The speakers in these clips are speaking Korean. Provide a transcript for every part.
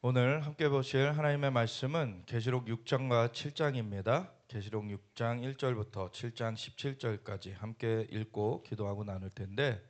오늘 함께 보실 하나님의 말씀은 계시록 6장과 7장입니다. 계시록 6장 1절부터 7장 17절까지 함께 읽고 기도하고 나눌 텐데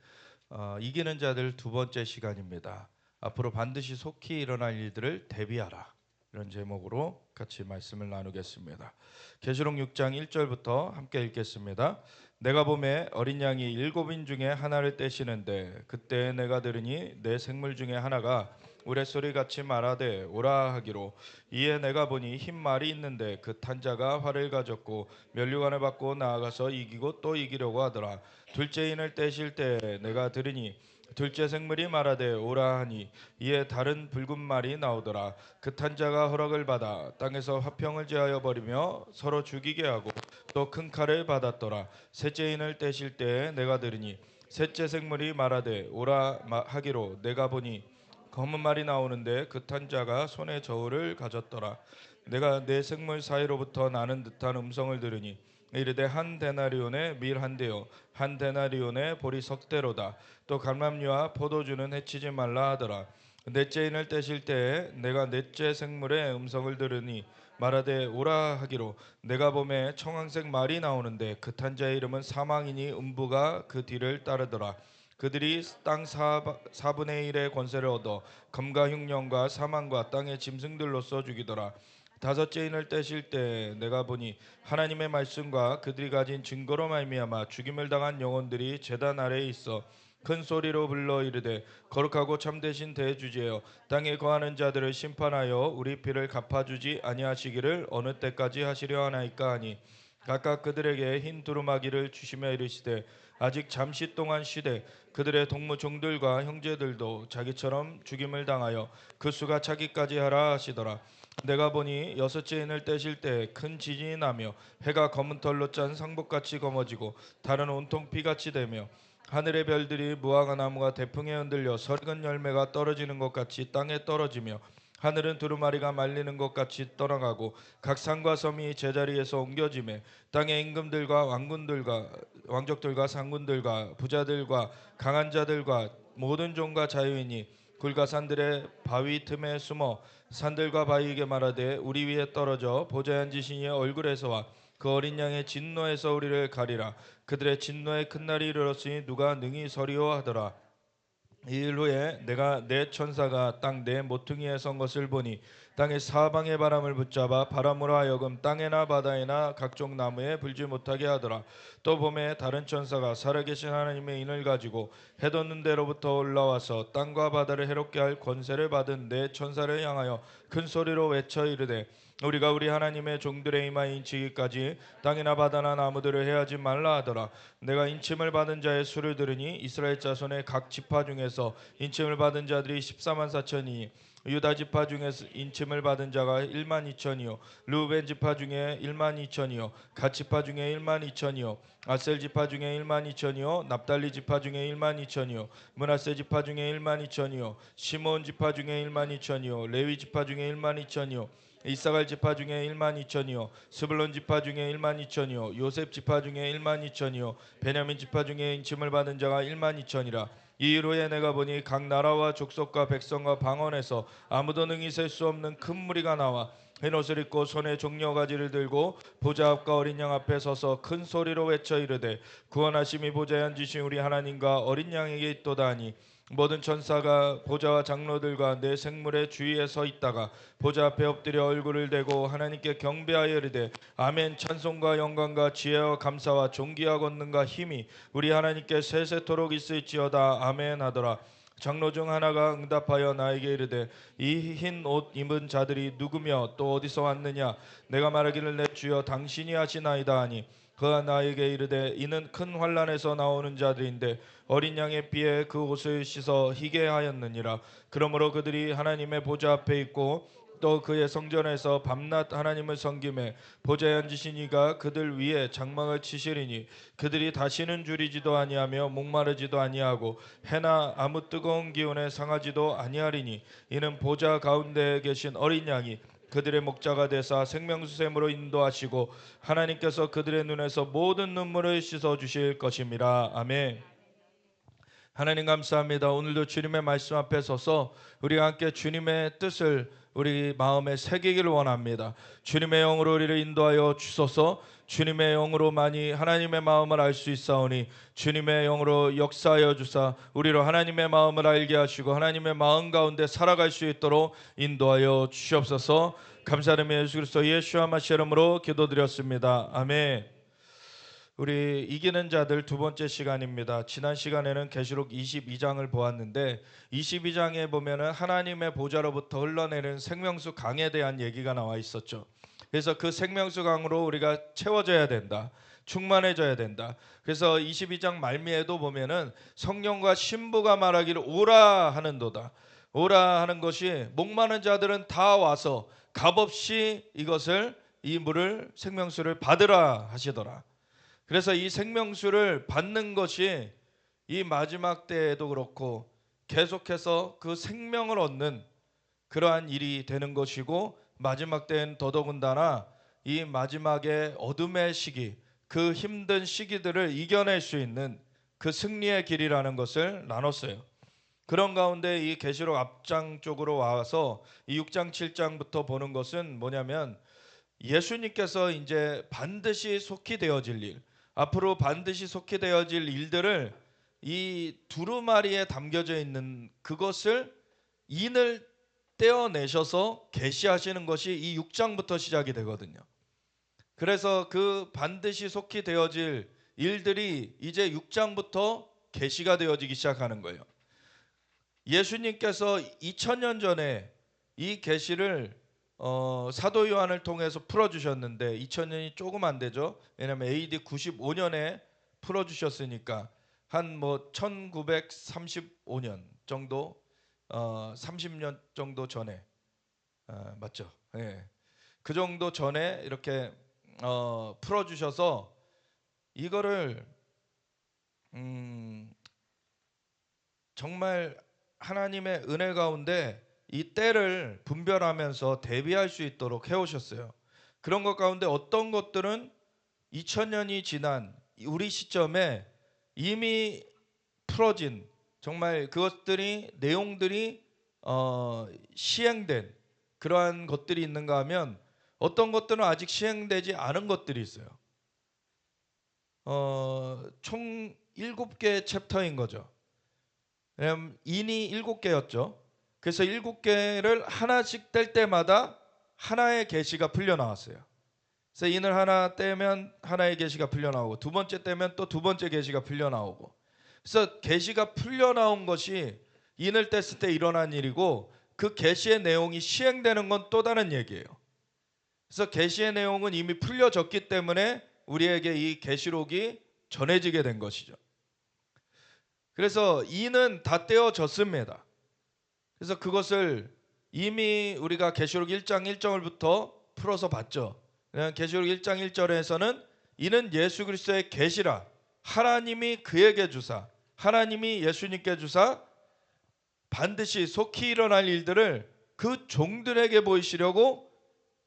이기는 자들 두 번째 시간입니다. 앞으로 반드시 속히 일어날 일들을 대비하라, 이런 제목으로 같이 말씀을 나누겠습니다. 계시록 6장 1절부터 함께 읽겠습니다. 내가 보매 어린 양이 일곱인 중에 하나를 떼시는데 그때 내가 들으니 내 생물 중에 하나가 우레소리 같이 말하되 오라 하기로, 이에 내가 보니 흰 말이 있는데 그 탄 자가 활을 가졌고 면류관을 받고 나아가서 이기고 또 이기려고 하더라. 둘째 인을 떼실 때 내가 들으니 둘째 생물이 말하되 오라 하니, 이에 다른 붉은 말이 나오더라. 그 탄 자가 허락을 받아 땅에서 화평을 제하여 버리며 서로 죽이게 하고 또 큰 칼을 받았더라. 셋째 인을 떼실 때 내가 들으니 셋째 생물이 말하되 오라 하기로, 내가 보니 검은 말이 나오는데 그 탄 자가 손에 저울을 가졌더라. 내가 내 생물 사이로부터 나는 듯한 음성을 들으니 이르되 한 데나리온의 밀 한 대요 한 데나리온의 보리 석 대로다. 또 감람류와 포도주는 해치지 말라 하더라. 넷째 인을 떼실 때에 내가 넷째 생물의 음성을 들으니 말하되 오라 하기로, 내가 보매 청황색 말이 나오는데 그 탄 자의 이름은 사망이니 음부가 그 뒤를 따르더라. 그들이 땅 4분의 1의 권세를 얻어 검과 흉년과 사망과 땅의 짐승들로서 죽이더라. 다섯째 인을 떼실 때 내가 보니 하나님의 말씀과 그들이 가진 증거로 말미암아 죽임을 당한 영혼들이 제단 아래에 있어 큰 소리로 불러 이르되, 거룩하고 참되신 대주제여, 땅에 거하는 자들을 심판하여 우리 피를 갚아주지 아니하시기를 어느 때까지 하시려 하나이까 하니, 각각 그들에게 흰 두루마기를 주시며 이르시되, 아직 잠시 동안 쉬되 그들의 동무 종들과 형제들도 자기처럼 죽임을 당하여 그 수가 차기까지 하라 하시더라. 내가 보니 여섯째 인을 떼실 때 큰 지진이 나며 해가 검은 털로 짠 상복같이 검어지고 달은 온통 피같이 되며 하늘의 별들이 무화과 나무가 대풍에 흔들려 설익은 열매가 떨어지는 것 같이 땅에 떨어지며 하늘은 두루마리가 말리는 것 같이 떠나가고 각 산과 섬이 제자리에서 옮겨지매 땅의 임금들과 왕군들과 왕족들과 상군들과 부자들과 강한 자들과 모든 종과 자유인이 굴과 산들의 바위 틈에 숨어 산들과 바위에게 말하되 우리 위에 떨어져 보좌에 앉으신 이의 얼굴에서와 그 어린 양의 진노에서 우리를 가리라. 그들의 진노의 큰 날이 이르렀으니 누가 능히 서리오 하더라. 이 일 후에 내가 내 천사가 땅 내 모퉁이에 선 것을 보니 땅의 사방의 바람을 붙잡아 바람으로 하여금 땅에나 바다에나 각종 나무에 불지 못하게 하더라. 또 봄에 다른 천사가 살아계신 하나님의 인을 가지고 해돋는 데로부터 올라와서 땅과 바다를 해롭게 할 권세를 받은 내 천사를 향하여 큰 소리로 외쳐 이르되, 우리가 우리 하나님의 종들의 이마에 인치기까지 땅이나 바다나 나무들을 해하지 말라 하더라. 내가 인침을 받은 자의 수를 들으니 이스라엘 자손의 각 지파 중에서 인침을 받은 자들이 14만 4천이니 유다 지파 중에서 인침을 받은 자가 1만 2천이요 르우벤 지파 중에 1만 2천이요 갓 지파 중에 1만 2천이요 아셀 지파 중에 1만 2천이요 납달리 지파 중에 1만 2천이요 므낫세 지파 중에 1만 2천이요 시몬 지파 중에 1만 2천이요 레위 지파 중에 1만 2천이요 이사갈 지파 중에 1만 2천이요 스불론 지파 중에 1만 2천이요 요셉 지파 중에 1만 2천이요 베냐민 지파 중에 인침을 받은 자가 1만 2천이라. 이 일 후에 내가 보니 각 나라와 족속과 백성과 방언에서 아무도 능히 셀 수 없는 큰 무리가 나와 흰옷을 입고 손에 종려가지를 들고 보좌 앞과 어린 양 앞에 서서 큰 소리로 외쳐 이르되, 구원하심이 보좌에 앉으신 우리 하나님과 어린 양에게 있도다 하니, 모든 천사가 보좌와 장로들과 내 생물의 주위에 서 있다가 보좌 앞에 엎드려 얼굴을 대고 하나님께 경배하여 이르되, 아멘. 찬송과 영광과 지혜와 감사와 존귀와 권능과 힘이 우리 하나님께 세세토록 있을지어다. 아멘 하더라. 장로 중 하나가 응답하여 나에게 이르되, 이 흰 옷 입은 자들이 누구며 또 어디서 왔느냐? 내가 말하기를, 내 주여 당신이 하시나이다 하니, 그가 나에게 이르되, 이는 큰 환난에서 나오는 자들인데 어린 양의 피에 그 옷을 씻어 희게 하였느니라. 그러므로 그들이 하나님의 보좌 앞에 있고 또 그의 성전에서 밤낮 하나님을 섬기매 보좌에 앉으신 이가 그들 위에 장막을 치시리니, 그들이 다시는 줄이지도 아니하며 목마르지도 아니하고 해나 아무 뜨거운 기운에 상하지도 아니하리니, 이는 보좌 가운데에 계신 어린 양이 그들의 목자가 되사 생명수샘으로 인도하시고 하나님께서 그들의 눈에서 모든 눈물을 씻어 주실 것임이라. 아멘. 하나님 감사합니다. 오늘도 주님의 말씀 앞에 서서 우리가 함께 주님의 뜻을 우리 마음에 새기기를 원합니다. 주님의 영으로 우리를 인도하여 주소서. 주님의 영으로만이 하나님의 마음을 알 수 있사오니 주님의 영으로 역사하여 주사 우리로 하나님의 마음을 알게 하시고 하나님의 마음 가운데 살아갈 수 있도록 인도하여 주시옵소서. 감사드리며 예수 그리스도 예수와 마시 이름으로 기도드렸습니다. 아멘. 우리 이기는 자들 두 번째 시간입니다. 지난 시간에는 계시록 22장을 보았는데 22장에 보면은 하나님의 보좌로부터 흘러내리는 생명수 강에 대한 얘기가 나와 있었죠. 그래서 그 생명수 강으로 우리가 채워져야 된다. 충만해져야 된다. 그래서 22장 말미에도 보면은 성령과 신부가 말하기를 오라 하는도다. 오라 하는 것이 목마른 자들은 다 와서 값없이 이 물을 생명수를 받으라 하시더라. 그래서 이 생명수를 받는 것이 이 마지막 때에도 그렇고 계속해서 그 생명을 얻는 그러한 일이 되는 것이고 마지막 때엔 더더군다나 이 마지막의 어둠의 시기, 그 힘든 시기들을 이겨낼 수 있는 그 승리의 길이라는 것을 나눴어요. 그런 가운데 이 계시록 앞장 쪽으로 와서 이 6장 7장부터 보는 것은 뭐냐면 예수님께서 이제 반드시 속히 되어질 일, 앞으로 반드시 속히 되어질 일들을 이 두루마리에 담겨져 있는 그것을 인을 떼어내셔서 계시하시는 것이 이 6장부터 시작이 되거든요. 그래서 그 반드시 속히 되어질 일들이 이제 6장부터 계시가 되어지기 시작하는 거예요. 예수님께서 2000년 전에 이 계시를 사도 요한을 통해서 풀어주셨는데 2000년이 조금 안 되죠. 왜냐하면 AD 95년에 풀어주셨으니까 한 뭐 1935년 정도 30년 정도 전에 맞죠? 예. 그 정도 전에 이렇게 풀어주셔서 이거를 정말 하나님의 은혜 가운데 이 때를 분별하면서 대비할 수 있도록 해오셨어요. 그런 것 가운데 어떤 것들은 2000년이 지난 우리 시점에 이미 풀어진 정말 그것들이 내용들이 시행된 그러한 것들이 있는가 하면 어떤 것들은 아직 시행되지 않은 것들이 있어요. 총 7개 챕터인 거죠. 인이 7개였죠. 그래서 7개를 하나씩 뗄 때마다 하나의 계시가 풀려 나왔어요. 그래서 인을 하나 떼면 하나의 계시가 풀려 나오고 두 번째 떼면 또 두 번째 계시가 풀려 나오고. 그래서 계시가 풀려 나온 것이 인을 뗐을 때 일어난 일이고 그 계시의 내용이 시행되는 건 또 다른 얘기예요. 그래서 계시의 내용은 이미 풀려졌기 때문에 우리에게 이 계시록이 전해지게 된 것이죠. 그래서 이는 다 떼어졌습니다. 그래서 그것을 이미 우리가 계시록 1장 1절부터 풀어서 봤죠. 계시록 1장 1절에서는 이는 예수 그리스도의 계시라 하나님이 그에게 주사 하나님이 예수님께 주사 반드시 속히 일어날 일들을 그 종들에게 보이시려고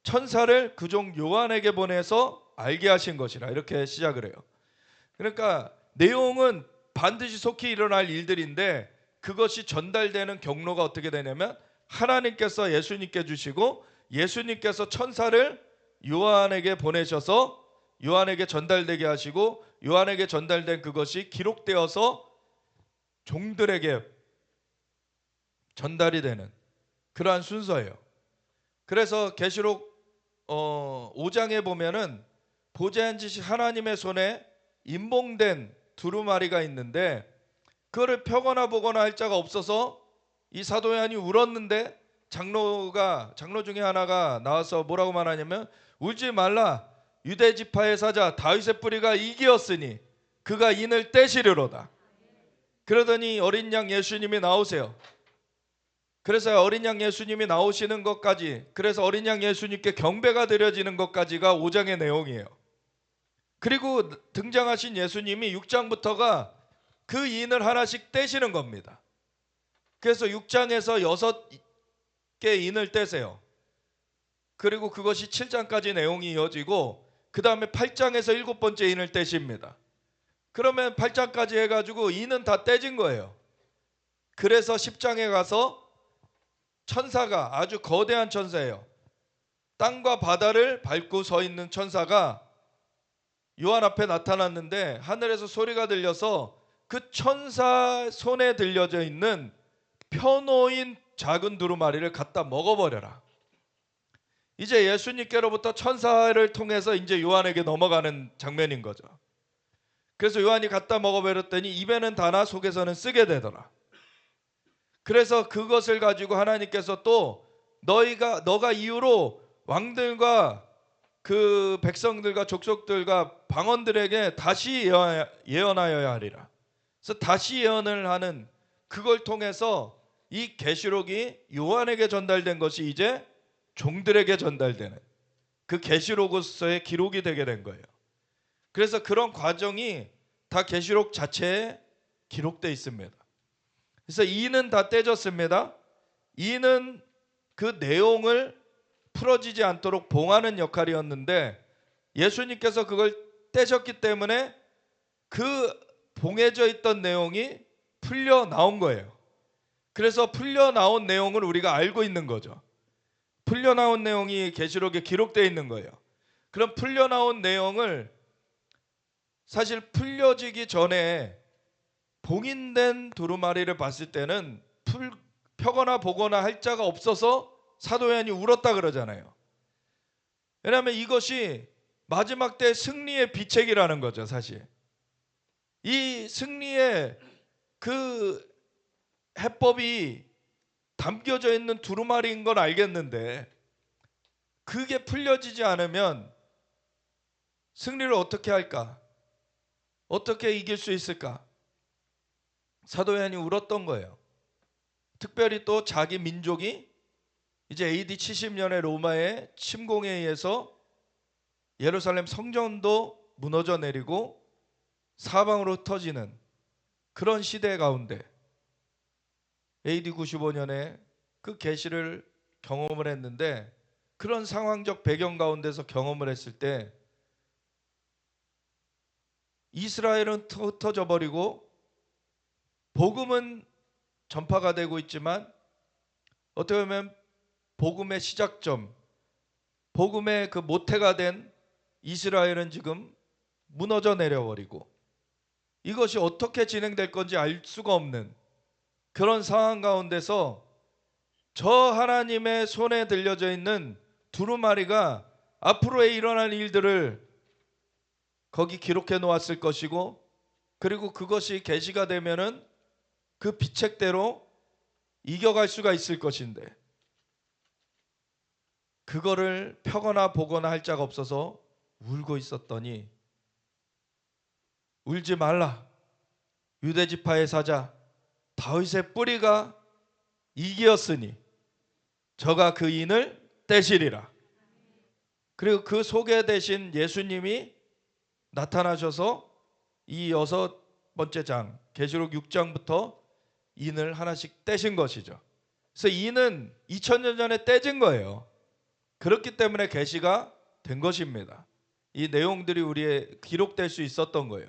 천사를 그 종 요한에게 보내서 알게 하신 것이라 이렇게 시작을 해요. 그러니까 내용은 반드시 속히 일어날 일들인데 그것이 전달되는 경로가 어떻게 되냐면 하나님께서 예수님께 주시고 예수님께서 천사를 요한에게 보내셔서 요한에게 전달되게 하시고 요한에게 전달된 그것이 기록되어서 종들에게 전달이 되는 그러한 순서예요. 그래서 계시록 5장에 보면은 보좌에 앉으신 하나님의 손에 임봉된 두루마리가 있는데 그거를 펴거나 보거나 할 자가 없어서 이 사도 요한이 울었는데 장로 중에 하나가 나와서 뭐라고 말하냐면 울지 말라 유대 지파의 사자 다윗의 뿌리가 이기었으니 그가 인을 떼시리로다. 그러더니 어린 양 예수님이 나오세요. 그래서 어린 양 예수님이 나오시는 것까지 그래서 어린 양 예수님께 경배가 드려지는 것까지가 5장의 내용이에요. 그리고 등장하신 예수님이 6장부터가 그 인을 하나씩 떼시는 겁니다. 그래서 6장에서 6개 인을 떼세요. 그리고 그것이 7장까지 내용이 이어지고 그 다음에 8장에서 7번째 인을 떼십니다. 그러면 8장까지 해가지고 인은 다 떼진 거예요. 그래서 10장에 가서 천사가 아주 거대한 천사예요. 땅과 바다를 밟고 서 있는 천사가 요한 앞에 나타났는데 하늘에서 소리가 들려서 그 천사 손에 들려져 있는 펴놓인 작은 두루마리를 갖다 먹어버려라. 이제 예수님께로부터 천사를 통해서 이제 요한에게 넘어가는 장면인 거죠. 그래서 요한이 갖다 먹어버렸더니 입에는 다나 속에서는 쓰게 되더라. 그래서 그것을 가지고 하나님께서 또 너가 이후로 왕들과 그 백성들과 족속들과 방언들에게 다시 예언하여야 하리라. 그래서 다시 예언을 하는, 그걸 통해서 이 계시록이 요한에게 전달된 것이 이제 종들에게 전달되는 그 계시록으로서의 기록이 되게 된 거예요. 그래서 그런 과정이 다 계시록 자체에 기록되어 있습니다. 그래서 이는 다 떼졌습니다. 이는 그 내용을 풀어지지 않도록 봉하는 역할이었는데 예수님께서 그걸 떼셨기 때문에 그 봉해져 있던 내용이 풀려 나온 거예요. 그래서 풀려 나온 내용을 우리가 알고 있는 거죠. 풀려 나온 내용이 계시록에 기록되어 있는 거예요. 그럼 풀려 나온 내용을 사실 풀려지기 전에 봉인된 두루마리를 봤을 때는 펴거나 보거나 할 자가 없어서 사도 요한이 울었다 그러잖아요. 왜냐하면 이것이 마지막 때 승리의 비책이라는 거죠. 사실 이 승리의 그 해법이 담겨져 있는 두루마리인 건 알겠는데 그게 풀려지지 않으면 승리를 어떻게 할까? 어떻게 이길 수 있을까? 사도 요한이 울었던 거예요. 특별히 또 자기 민족이 이제 AD 70년에 로마의 침공에 의해서 예루살렘 성전도 무너져 내리고 사방으로 흩어지는 그런 시대 가운데 AD 95년에 그 계시를 경험을 했는데, 그런 상황적 배경 가운데서 경험을 했을 때 이스라엘은 흩어져 버리고 복음은 전파가 되고 있지만 어떻게 보면 복음의 시작점, 복음의 그 모태가 된 이스라엘은 지금 무너져 내려버리고 이것이 어떻게 진행될 건지 알 수가 없는 그런 상황 가운데서 저 하나님의 손에 들려져 있는 두루마리가 앞으로의 일어날 일들을 거기 기록해 놓았을 것이고, 그리고 그것이 계시가 되면은 그 비책대로 이겨갈 수가 있을 것인데 그거를 펴거나 보거나 할 자가 없어서 울고 있었더니 울지 말라, 유대지파의 사자 다윗의 뿌리가 이기었으니 저가 그 인을 떼시리라. 그리고 그 소개되신 예수님이 나타나셔서 이 6번째 장 계시록 6장부터 인을 하나씩 떼신 것이죠. 그래서 인은 2000년 전에 떼진 거예요. 그렇기 때문에 계시가 된 것입니다. 이 내용들이 우리의 기록될 수 있었던 거예요.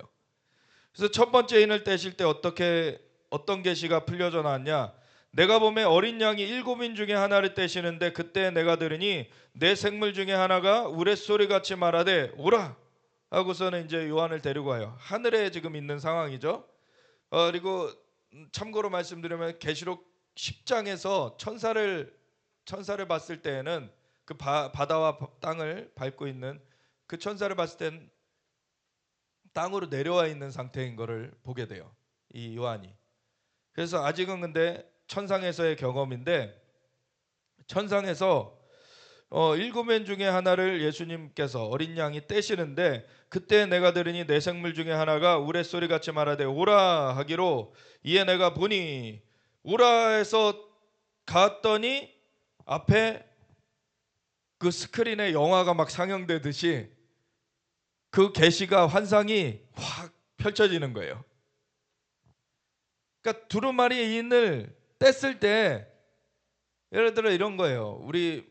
그래서 첫 번째 인을 떼실 때 어떤 계시가 풀려져 나왔냐? 내가 보매 어린 양이 7인 중에 하나를 떼시는데 그때 내가 들으니 내 생물 중에 하나가 우레소리같이 말하되 오라 하고서는 이제 요한을 데리고 와요. 하늘에 지금 있는 상황이죠. 그리고 참고로 말씀드리면 계시록 10장에서 천사를 봤을 때에는 그 바다와 땅을 밟고 있는 그 천사를 봤을 땐 땅으로 내려와 있는 상태인 것을 보게 돼요, 이 요한이. 그래서 아직은 근데 천상에서의 경험인데, 천상에서 7인 중에 하나를 예수님께서 어린 양이 떼시는데 그때 내가 들으니 내 생물 중에 하나가 우레소리같이 말하되 오라 하기로 이에 내가 보니 오라에서 갔더니 앞에 그 스크린에 영화가 막 상영되듯이 그 계시가 환상이 확 펼쳐지는 거예요. 그러니까 두루마리 인을 뗐을 때 예를 들어 이런 거예요. 우리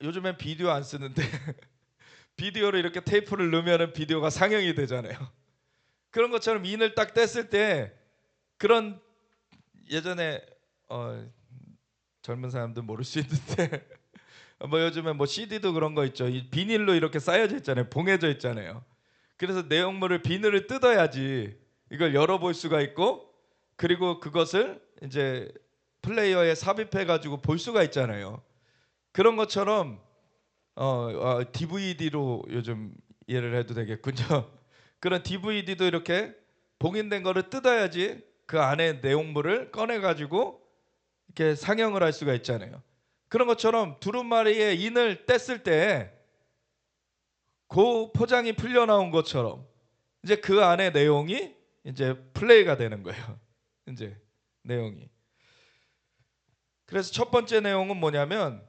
요즘엔 비디오 안 쓰는데 비디오를 이렇게 테이프를 넣으면 비디오가 상영이 되잖아요. 그런 것처럼 인을 딱 뗐을 때 그런 예전에 젊은 사람들 모를 수 있는데 뭐 요즘에 뭐 CD도 그런 거 있죠. 이 비닐로 이렇게 쌓여져 있잖아요. 봉해져 있잖아요. 그래서 내용물을 비늘을 뜯어야지 이걸 열어볼 수가 있고, 그리고 그것을 이제 플레이어에 삽입해 가지고 볼 수가 있잖아요. 그런 것처럼 DVD로 요즘 이해를 해도 되겠군요. 그런 DVD도 이렇게 봉인된 거를 뜯어야지 그 안에 내용물을 꺼내 가지고 이렇게 상영을 할 수가 있잖아요. 그런 것처럼 두루마리의 인을 뗐을 때 그 포장이 풀려 나온 것처럼 이제 그 안에 내용이 이제 플레이가 되는 거예요. 이제 내용이. 그래서 첫 번째 내용은 뭐냐면,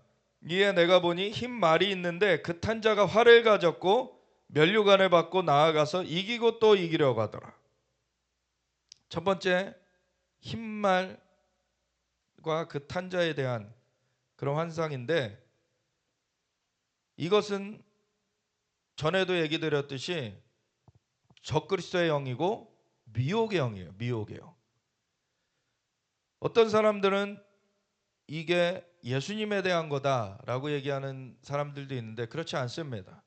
이에 내가 보니 흰 말이 있는데 그 탄자가 활을 가졌고 면류관을 받고 나아가서 이기고 또 이기려고 하더라. 첫 번째, 흰 말과 그 탄자에 대한 그런 환상인데, 이것은 전에도 얘기 드렸듯이 적그리스도의 영이고 미혹의 영이에요. 미혹의 영. 어떤 사람들은 이게 예수님에 대한 거다라고 얘기하는 사람들도 있는데 그렇지 않습니다.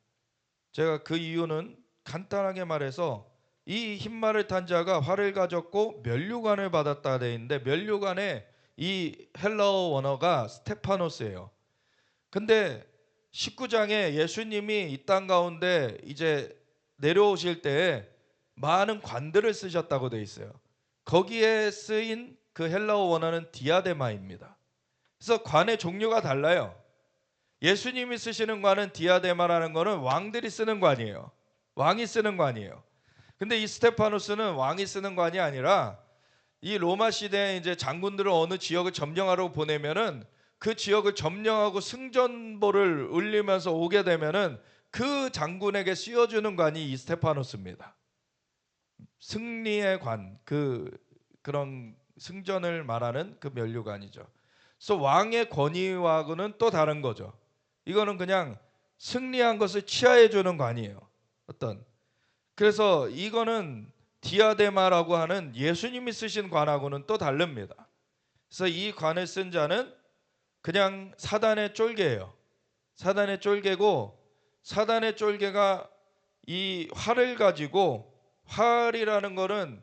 제가 그 이유는 간단하게 말해서 이 흰말을 탄 자가 활을 가졌고 면류관을 받았다 되어 있는데, 면류관에 이 헬라어 원어가 스테파노스예요. 근데 19장에 예수님이 이 땅 가운데 이제 내려오실 때에 많은 관들을 쓰셨다고 되어 있어요. 거기에 쓰인 그 헬라어 원어는 디아데마입니다. 그래서 관의 종류가 달라요. 예수님이 쓰시는 관은 디아데마라는 거는 왕들이 쓰는 관이에요. 왕이 쓰는 관이에요. 근데 이 스테파노스는 왕이 쓰는 관이 아니라 이 로마 시대에 이제 장군들을 어느 지역을 점령하러 보내면은 그 지역을 점령하고 승전보를 울리면서 오게 되면은 그 장군에게 씌워주는 관이 이 스테파노스입니다. 승리의 관, 그런 승전을 말하는 그 면류관이죠. 그래서 왕의 권위와는 또 다른 거죠. 이거는 그냥 승리한 것을 치하해 주는 관이에요. 그래서 이거는 디아데마라고 하는 예수님이 쓰신 관하고는 또 다릅니다. 그래서 이 관을 쓴 자는 그냥 사단의 쫄개예요. 사단의 쫄개고, 사단의 쫄개가 이 활을 가지고, 활이라는 거는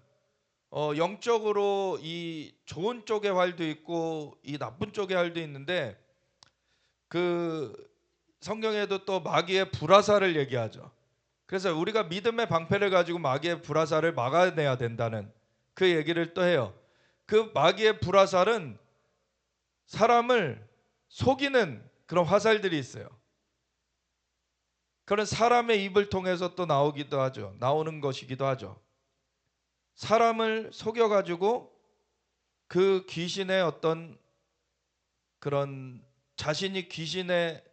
영적으로 이 좋은 쪽의 활도 있고 이 나쁜 쪽의 활도 있는데, 그 성경에도 또 마귀의 불화살을 얘기하죠. 그래서 우리가 믿음의 방패를 가지고 마귀의 불화살을 막아내야 된다는 그 얘기를 또 해요. 그 마귀의 불화살은 사람을 속이는 그런 화살들이 있어요. 그런 사람의 입을 통해서 또 나오기도 하죠. 나오는 것이기도 하죠. 사람을 속여가지고 그 귀신의 어떤 그런, 자신이 귀신의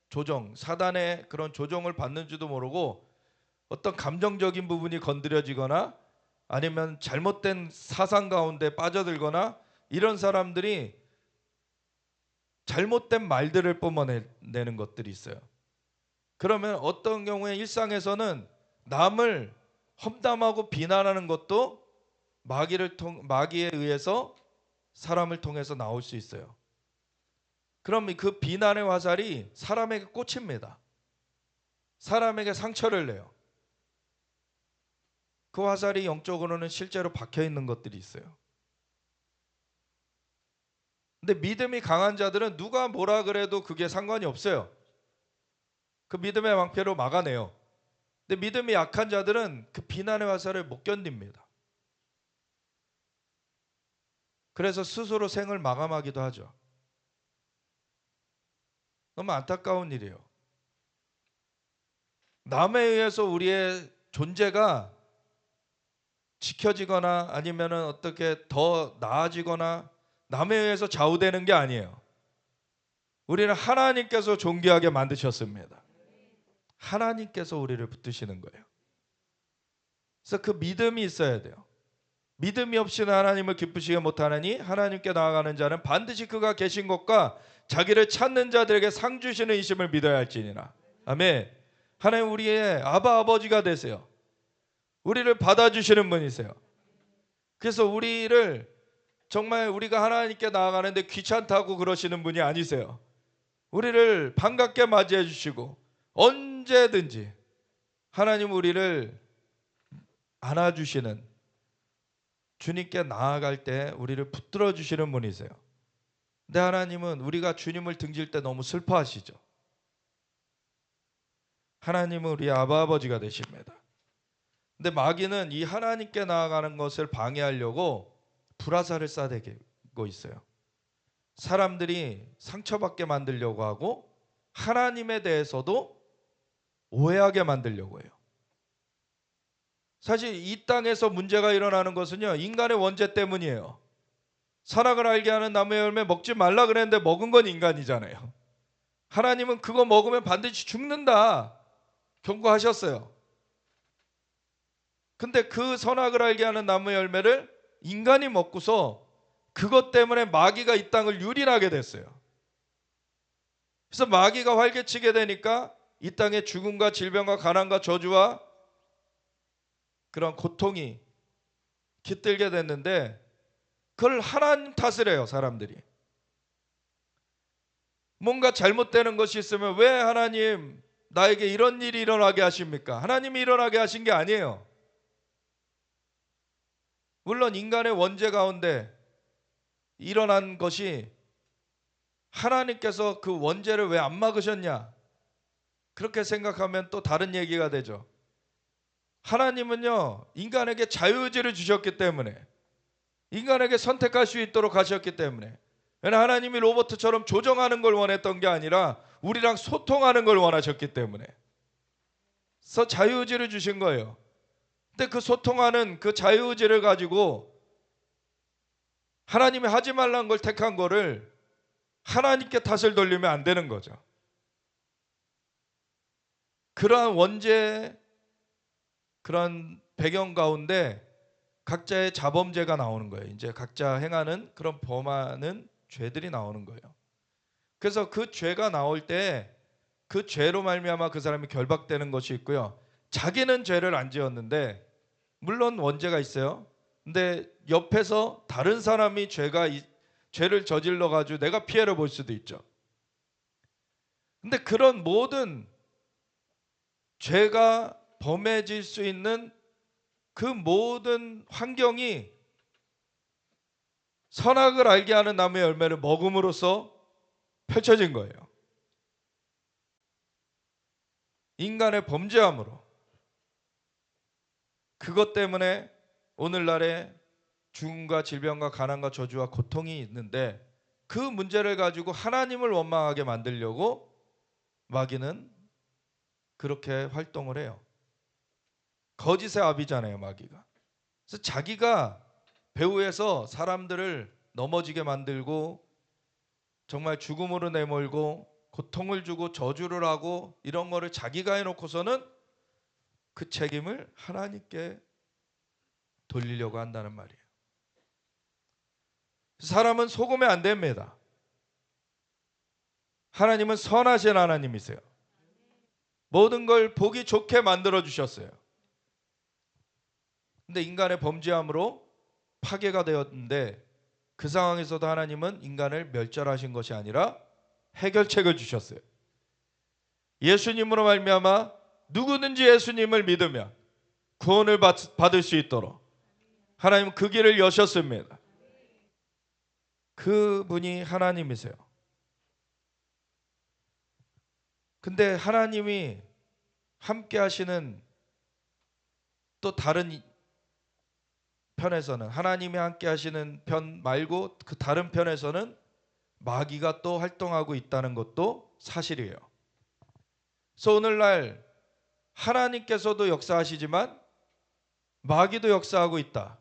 조종, 사단의 그런 조종을 받는지도 모르고 어떤 감정적인 부분이 건드려지거나 아니면 잘못된 사상 가운데 빠져들거나, 이런 사람들이 잘못된 말들을 뿜어내는 것들이 있어요. 그러면 어떤 경우에 일상에서는 남을 험담하고 비난하는 것도 마귀에 의해서 사람을 통해서 나올 수 있어요. 그럼 그 비난의 화살이 사람에게 꽂힙니다. 사람에게 상처를 내요. 그 화살이 영적으로는 실제로 박혀 있는 것들이 있어요. 근데 믿음이 강한 자들은 누가 뭐라 그래도 그게 상관이 없어요. 그 믿음의 방패로 막아내요. 근데 믿음이 약한 자들은 그 비난의 화살을 못 견딥니다. 그래서 스스로 생을 마감하기도 하죠. 너무 안타까운 일이에요. 남에 의해서 우리의 존재가 지켜지거나 아니면은 어떻게 더 나아지거나 남에 의해서 좌우되는 게 아니에요. 우리는 하나님께서 존귀하게 만드셨습니다. 하나님께서 우리를 붙드시는 거예요. 그래서 그 믿음이 있어야 돼요. 믿음이 없이는 하나님을 기쁘시게 못하느니 하나님께 나아가는 자는 반드시 그가 계신 곳과 자기를 찾는 자들에게 상 주시는 이심을 믿어야 할지니라. 아멘. 하나님 우리의 아바 아버지가 되세요. 우리를 받아주시는 분이세요. 그래서 우리를 정말 우리가 하나님께 나아가는데 귀찮다고 그러시는 분이 아니세요. 우리를 반갑게 맞이해 주시고 언제든지 하나님 우리를 안아주시는, 주님께 나아갈 때 우리를 붙들어 주시는 분이세요. 근데 하나님은 우리가 주님을 등질 때 너무 슬퍼하시죠. 하나님은 우리 아버지가 되십니다. 근데 마귀는 이 하나님께 나아가는 것을 방해하려고 불화살을 쏴대고 있어요. 사람들이 상처받게 만들려고 하고 하나님에 대해서도 오해하게 만들려고 해요. 사실 이 땅에서 문제가 일어나는 것은요, 인간의 원죄 때문이에요. 선악을 알게 하는 나무의 열매 먹지 말라 그랬는데 먹은 건 인간이잖아요. 하나님은 그거 먹으면 반드시 죽는다 경고하셨어요. 근데 그 선악을 알게 하는 나무의 열매를 인간이 먹고서 그것 때문에 마귀가 이 땅을 유린하게 됐어요. 그래서 마귀가 활개치게 되니까 이 땅에 죽음과 질병과 가난과 저주와 그런 고통이 깃들게 됐는데, 그걸 하나님 탓을 해요. 사람들이 뭔가 잘못되는 것이 있으면 왜 하나님 나에게 이런 일이 일어나게 하십니까? 하나님이 일어나게 하신 게 아니에요. 물론 인간의 원죄 가운데 일어난 것이 하나님께서 그 원죄를 왜 안 막으셨냐, 그렇게 생각하면 또 다른 얘기가 되죠. 하나님은요, 인간에게 자유의지를 주셨기 때문에, 인간에게 선택할 수 있도록 하셨기 때문에, 하나님이 로봇처럼 조정하는 걸 원했던 게 아니라 우리랑 소통하는 걸 원하셨기 때문에 그래서 자유의지를 주신 거예요. 근데 그 소통하는 그 자유의지를 가지고 하나님이 하지 말라는 걸 택한 거를 하나님께 탓을 돌리면 안 되는 거죠. 그러한 원죄, 그런 배경 가운데 각자의 자범죄가 나오는 거예요. 이제 각자 행하는 그런 범하는 죄들이 나오는 거예요. 그래서 그 죄가 나올 때 그 죄로 말미암아 그 사람이 결박되는 것이 있고요. 자기는 죄를 안 지었는데, 물론 원죄가 있어요. 근데 옆에서 다른 사람이 죄를 저질러 가지고 내가 피해를 볼 수도 있죠. 근데 그런 모든 죄가 범해질 수 있는 그 모든 환경이 선악을 알게 하는 나무의 열매를 먹음으로써 펼쳐진 거예요. 인간의 범죄함으로. 그것 때문에 오늘날에 죽음과 질병과 가난과 저주와 고통이 있는데, 그 문제를 가지고 하나님을 원망하게 만들려고 마귀는 그렇게 활동을 해요. 거짓의 아비잖아요, 마귀가. 그래서 자기가 배후에서 사람들을 넘어지게 만들고 정말 죽음으로 내몰고 고통을 주고 저주를 하고 이런 거를 자기가 해놓고서는 그 책임을 하나님께 돌리려고 한다는 말이에요. 사람은 속으면 안 됩니다. 하나님은 선하신 하나님이세요. 모든 걸 보기 좋게 만들어 주셨어요. 근데 인간의 범죄함으로 파괴가 되었는데, 그 상황에서도 하나님은 인간을 멸절하신 것이 아니라 해결책을 주셨어요. 예수님으로 말미암아 누구든지 예수님을 믿으면 구원을 받을 수 있도록 하나님은 그 길을 여셨습니다. 그분이 하나님이세요. 근데 하나님이 함께 하시는 또 다른 편에서는, 하나님이 함께 하시는 편 말고 그 다른 편에서는 마귀가 또 활동하고 있다는 것도 사실이에요. 그래서 오늘날 하나님께서도 역사하시지만 마귀도 역사하고 있다.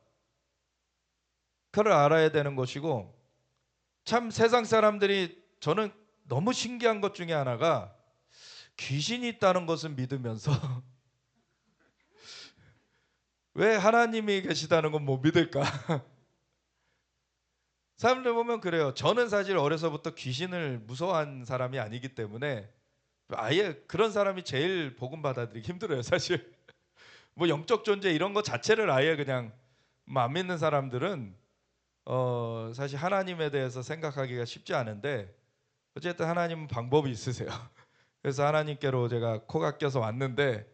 그걸 알아야 되는 것이고, 참 세상 사람들이, 저는 너무 신기한 것 중에 하나가 귀신이 있다는 것을 믿으면서 왜 하나님이 계시다는 건 못 믿을까? 사람들 보면 그래요. 저는 사실 어려서부터 귀신을 무서워한 사람이 아니기 때문에 아예 그런 사람이 제일 복음 받아들이기 힘들어요, 사실. 뭐 영적 존재 이런 거 자체를 아예 그냥 안 믿는 사람들은 사실 하나님에 대해서 생각하기가 쉽지 않은데 어쨌든 하나님은 방법이 있으세요. 그래서 하나님께로 제가 코가 껴서 왔는데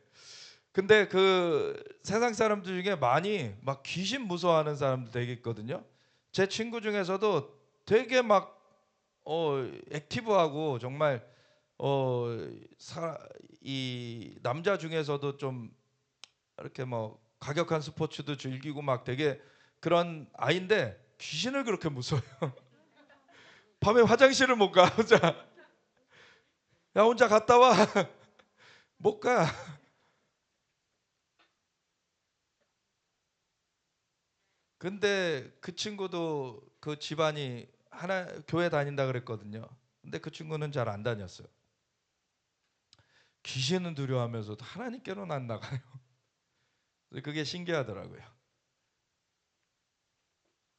근데 그 세상 사람들 중에 많이 막 귀신 무서워하는 사람들 되게 있거든요. 제 친구 중에서도 되게 막 액티브하고 정말 어, 이 남자 중에서도 좀 이렇게 뭐 과격한 스포츠도 즐기고 막 되게 그런 아이인데 귀신을 그렇게 무서워요. 밤에 화장실을 못 가. 혼자. 야, 혼자 갔다 와. 못 가. 근데 그 친구도 그 집안이 하나 교회 다닌다 그랬거든요. 근데 그 친구는 잘 안 다녔어요. 귀신은 두려워하면서도 하나님께로는 안 나가요. 그게 신기하더라고요.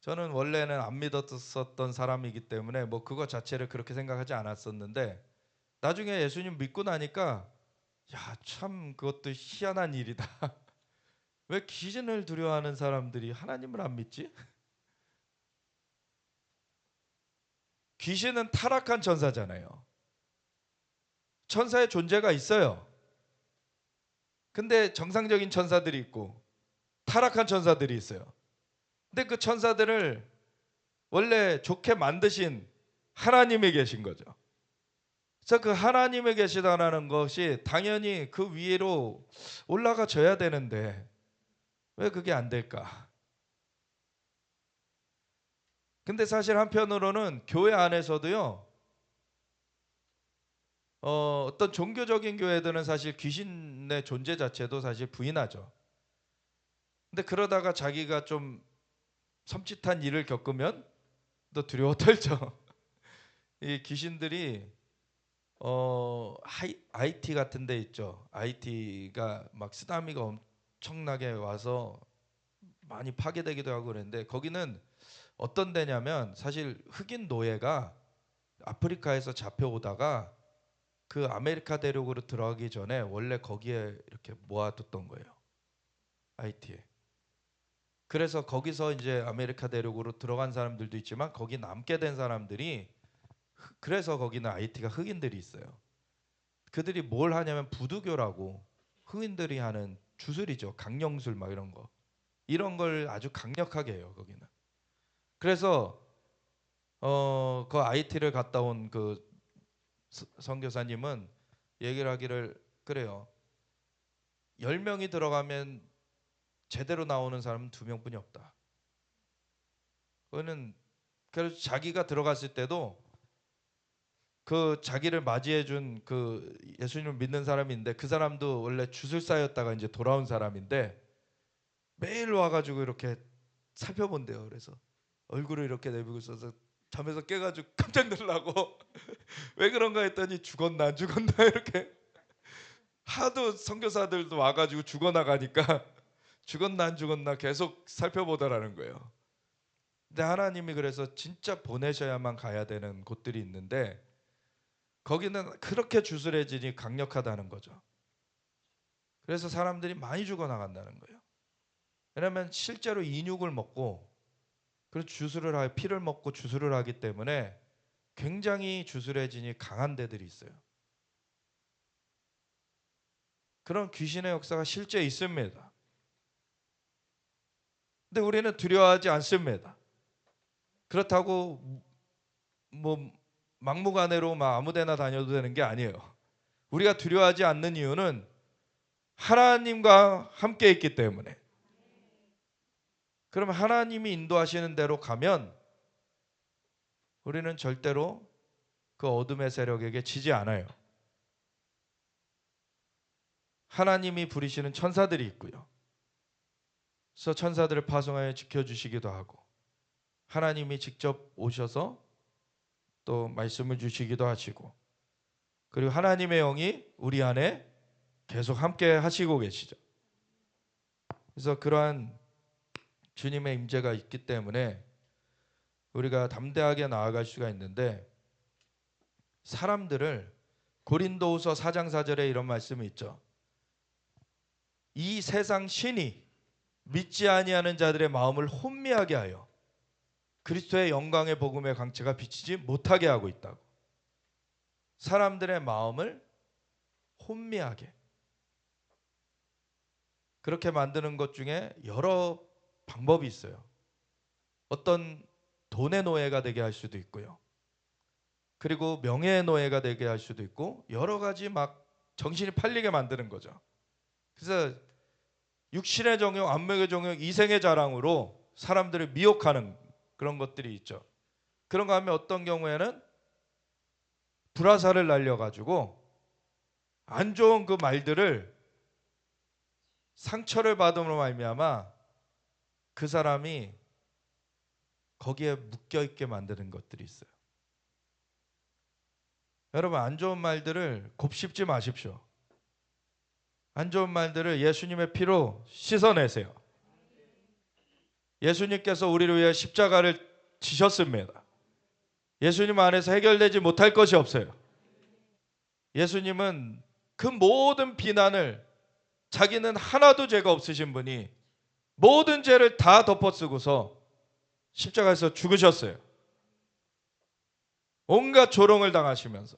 저는 원래는 안 믿었었던 사람이기 때문에 뭐 그거 자체를 그렇게 생각하지 않았었는데 나중에 예수님 믿고 나니까 야, 참 그것도 희한한 일이다. 왜 귀신을 두려워하는 사람들이 하나님을 안 믿지? 귀신은 타락한 천사잖아요. 천사의 존재가 있어요. 근데 정상적인 천사들이 있고 타락한 천사들이 있어요. 근데 그 천사들을 원래 좋게 만드신 하나님에 계신 거죠. 그래서 그 하나님에 계시다라는 것이 당연히 그 위로 올라가 져야 되는데 왜 그게 안 될까? 근데 사실 한편으로는 교회 안에서도요. 어떤 종교적인 교회들은 사실 귀신의 존재 자체도 사실 부인하죠. 근데 그러다가 자기가 좀 섬찟한 일을 겪으면 또 두려워 떨죠. 이 귀신들이 IT 같은 데 있죠. IT가 막 쓰나미가 엄청나게 와서 많이 파괴되기도 하고 그랬는데 거기는 어떤 데냐면 사실 흑인 노예가 아프리카에서 잡혀오다가 그 아메리카 대륙으로 들어가기 전에 원래 거기에 이렇게 모아뒀던 거예요. IT에. 그래서 거기서 이제 아메리카 대륙으로 들어간 사람들도 있지만 거기 남게 된 사람들이 그래서 거기는 IT가 흑인들이 있어요. 그들이 뭘 하냐면 부두교라고 흑인들이 하는 주술이죠. 강령술 막 이런 거. 이런 걸 아주 강력하게 해요, 거기는. 그래서 그 IT를 갔다 온 그 선교사님은 얘기를 하기를 그래요. 10명이 들어가면 제대로 나오는 사람은 2명뿐이 없다. 그거는 그래서 자기가 들어갔을 때도 그 자기를 맞이해 준 그 예수님을 믿는 사람인데 그 사람도 원래 주술사였다가 이제 돌아온 사람인데 매일 와가지고 이렇게 살펴본대요. 그래서 얼굴을 이렇게 내밀고 있어서 잠에서 깨가지고 깜짝 놀라고 왜 그런가 했더니 죽었나 안 죽었나 이렇게 하도 선교사들도 와가지고 죽어나가니까 죽었나 안 죽었나 계속 살펴보더라는 거예요. 근데 하나님이 그래서 진짜 보내셔야만 가야 되는 곳들이 있는데 거기는 그렇게 주술의 진이 강력하다는 거죠. 그래서 사람들이 많이 죽어나간다는 거예요. 왜냐하면 실제로 인육을 먹고 그리고 피를 먹고 주술을 하기 때문에 굉장히 주술의 진이 강한 데들이 있어요. 그런 귀신의 역사가 실제 있습니다. 근데 우리는 두려워하지 않습니다. 그렇다고 뭐 막무가내로 막 아무데나 다녀도 되는 게 아니에요. 우리가 두려워하지 않는 이유는 하나님과 함께 있기 때문에. 그럼 하나님이 인도하시는 대로 가면 우리는 절대로 그 어둠의 세력에게 지지 않아요. 하나님이 부리시는 천사들이 있고요. 그래서 천사들을 파송하여 지켜주시기도 하고 하나님이 직접 오셔서 또 말씀을 주시기도 하시고 그리고 하나님의 영이 우리 안에 계속 함께 하시고 계시죠. 그래서 그러한 주님의 임재가 있기 때문에 우리가 담대하게 나아갈 수가 있는데 사람들을 고린도후서 4장 4절에 이런 말씀이 있죠. 이 세상 신이 믿지 아니하는 자들의 마음을 혼미하게 하여 그리스도의 영광의 복음의 광채가 비치지 못하게 하고 있다고. 사람들의 마음을 혼미하게, 그렇게 만드는 것 중에 여러 방법이 있어요. 어떤 돈의 노예가 되게 할 수도 있고요. 그리고 명예의 노예가 되게 할 수도 있고, 여러 가지 막 정신이 팔리게 만드는 거죠. 그래서 육신의 정욕, 안목의 정욕, 이생의 자랑으로 사람들을 미혹하는 그런 것들이 있죠. 그런 거 하면 어떤 경우에는 불화살을 날려가지고 안 좋은 그 말들을, 상처를 받음으로 말미암아 그 사람이 거기에 묶여있게 만드는 것들이 있어요. 여러분, 안 좋은 말들을 곱씹지 마십시오. 안 좋은 말들을 예수님의 피로 씻어내세요. 예수님께서 우리를 위해 십자가를 지셨습니다. 예수님 안에서 해결되지 못할 것이 없어요. 예수님은 그 모든 비난을, 자기는 하나도 죄가 없으신 분이 모든 죄를 다 덮어쓰고서 십자가에서 죽으셨어요. 온갖 조롱을 당하시면서,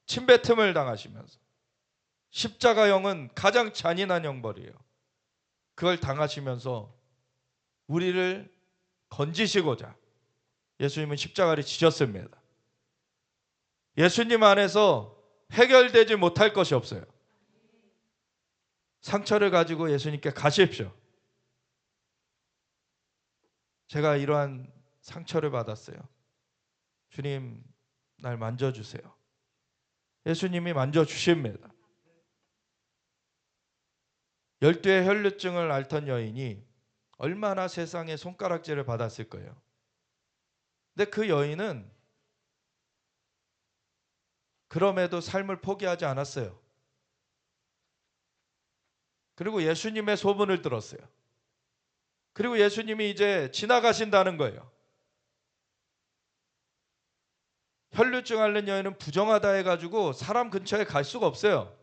침뱉음을 당하시면서. 십자가형은 가장 잔인한 형벌이에요. 그걸 당하시면서 우리를 건지시고자 예수님은 십자가를 지셨습니다. 예수님 안에서 해결되지 못할 것이 없어요. 상처를 가지고 예수님께 가십시오. 제가 이러한 상처를 받았어요. 주님, 날 만져주세요. 예수님이 만져주십니다. 12의 혈루증을 앓던 여인이 얼마나 세상에 손가락질을 받았을 거예요. 근데 그 여인은 그럼에도 삶을 포기하지 않았어요. 그리고 예수님의 소문을 들었어요. 그리고 예수님이 이제 지나가신다는 거예요. 혈루증 앓는 여인은 부정하다 해가지고 사람 근처에 갈 수가 없어요.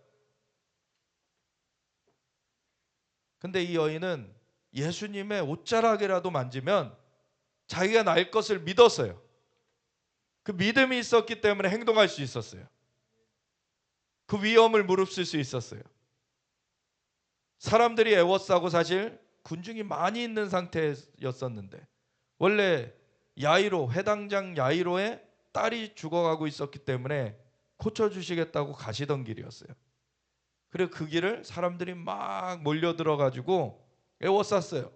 근데 이 여인은 예수님의 옷자락이라도 만지면 자기가 날 것을 믿었어요. 그 믿음이 있었기 때문에 행동할 수 있었어요. 그 위험을 무릅쓸 수 있었어요. 사람들이 애워싸고 사실 군중이 많이 있는 상태였었는데, 원래 야이로, 회당장 야이로의 딸이 죽어가고 있었기 때문에 고쳐주시겠다고 가시던 길이었어요. 그리고 그 길을 사람들이 막 몰려들어가지고 애워쌌어요.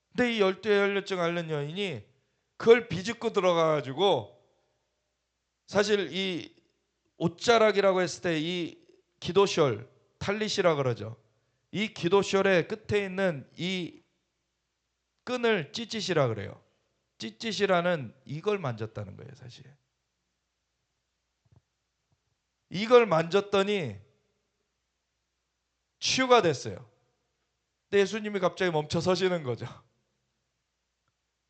근데 이 12의 혈루증 앓는 여인이 그걸 비집고 들어가가지고, 사실 이 옷자락이라고 했을 때 이 기도시올, 탈릿이라 그러죠. 이 기도시올의 끝에 있는 이 끈을 찌릿이라 그래요. 찌릿이라는 이걸 만졌다는 거예요, 사실. 이걸 만졌더니 치유가 됐어요. 근데 예수님이 갑자기 멈춰 서시는 거죠.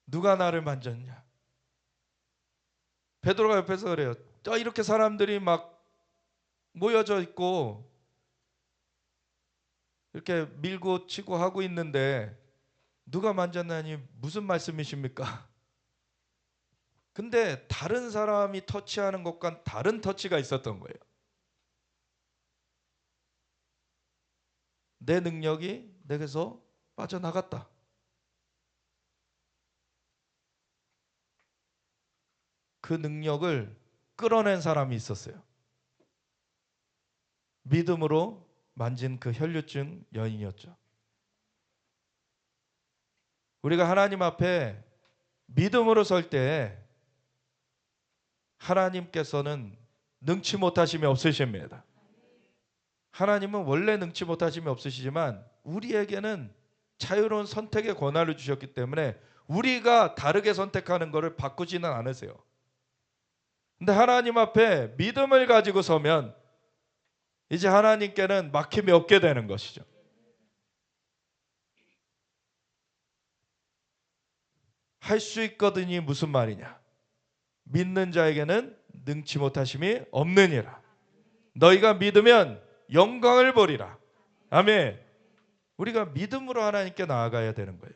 누가 나를 만졌냐? 베드로가 옆에서 그래요. 이렇게 사람들이 막 모여져 있고 이렇게 밀고 치고 하고 있는데 누가 만졌나니 무슨 말씀이십니까? 근데 다른 사람이 터치하는 것과 다른 터치가 있었던 거예요. 내 능력이 내게서 빠져나갔다. 그 능력을 끌어낸 사람이 있었어요. 믿음으로 만진 그 혈루증 여인이었죠. 우리가 하나님 앞에 믿음으로 설 때 하나님께서는 능치 못하심이 없으십니다. 하나님은 원래 능치 못하심이 없으시지만 우리에게는 자유로운 선택의 권한을 주셨기 때문에 우리가 다르게 선택하는 것을 바꾸지는 않으세요. 근데 하나님 앞에 믿음을 가지고 서면 이제 하나님께는 막힘이 없게 되는 것이죠. 할 수 있거든이 무슨 말이냐? 믿는 자에게는 능치 못하심이 없느니라. 너희가 믿으면 영광을 보리라. 아멘. 우리가 믿음으로 하나님께 나아가야 되는 거예요.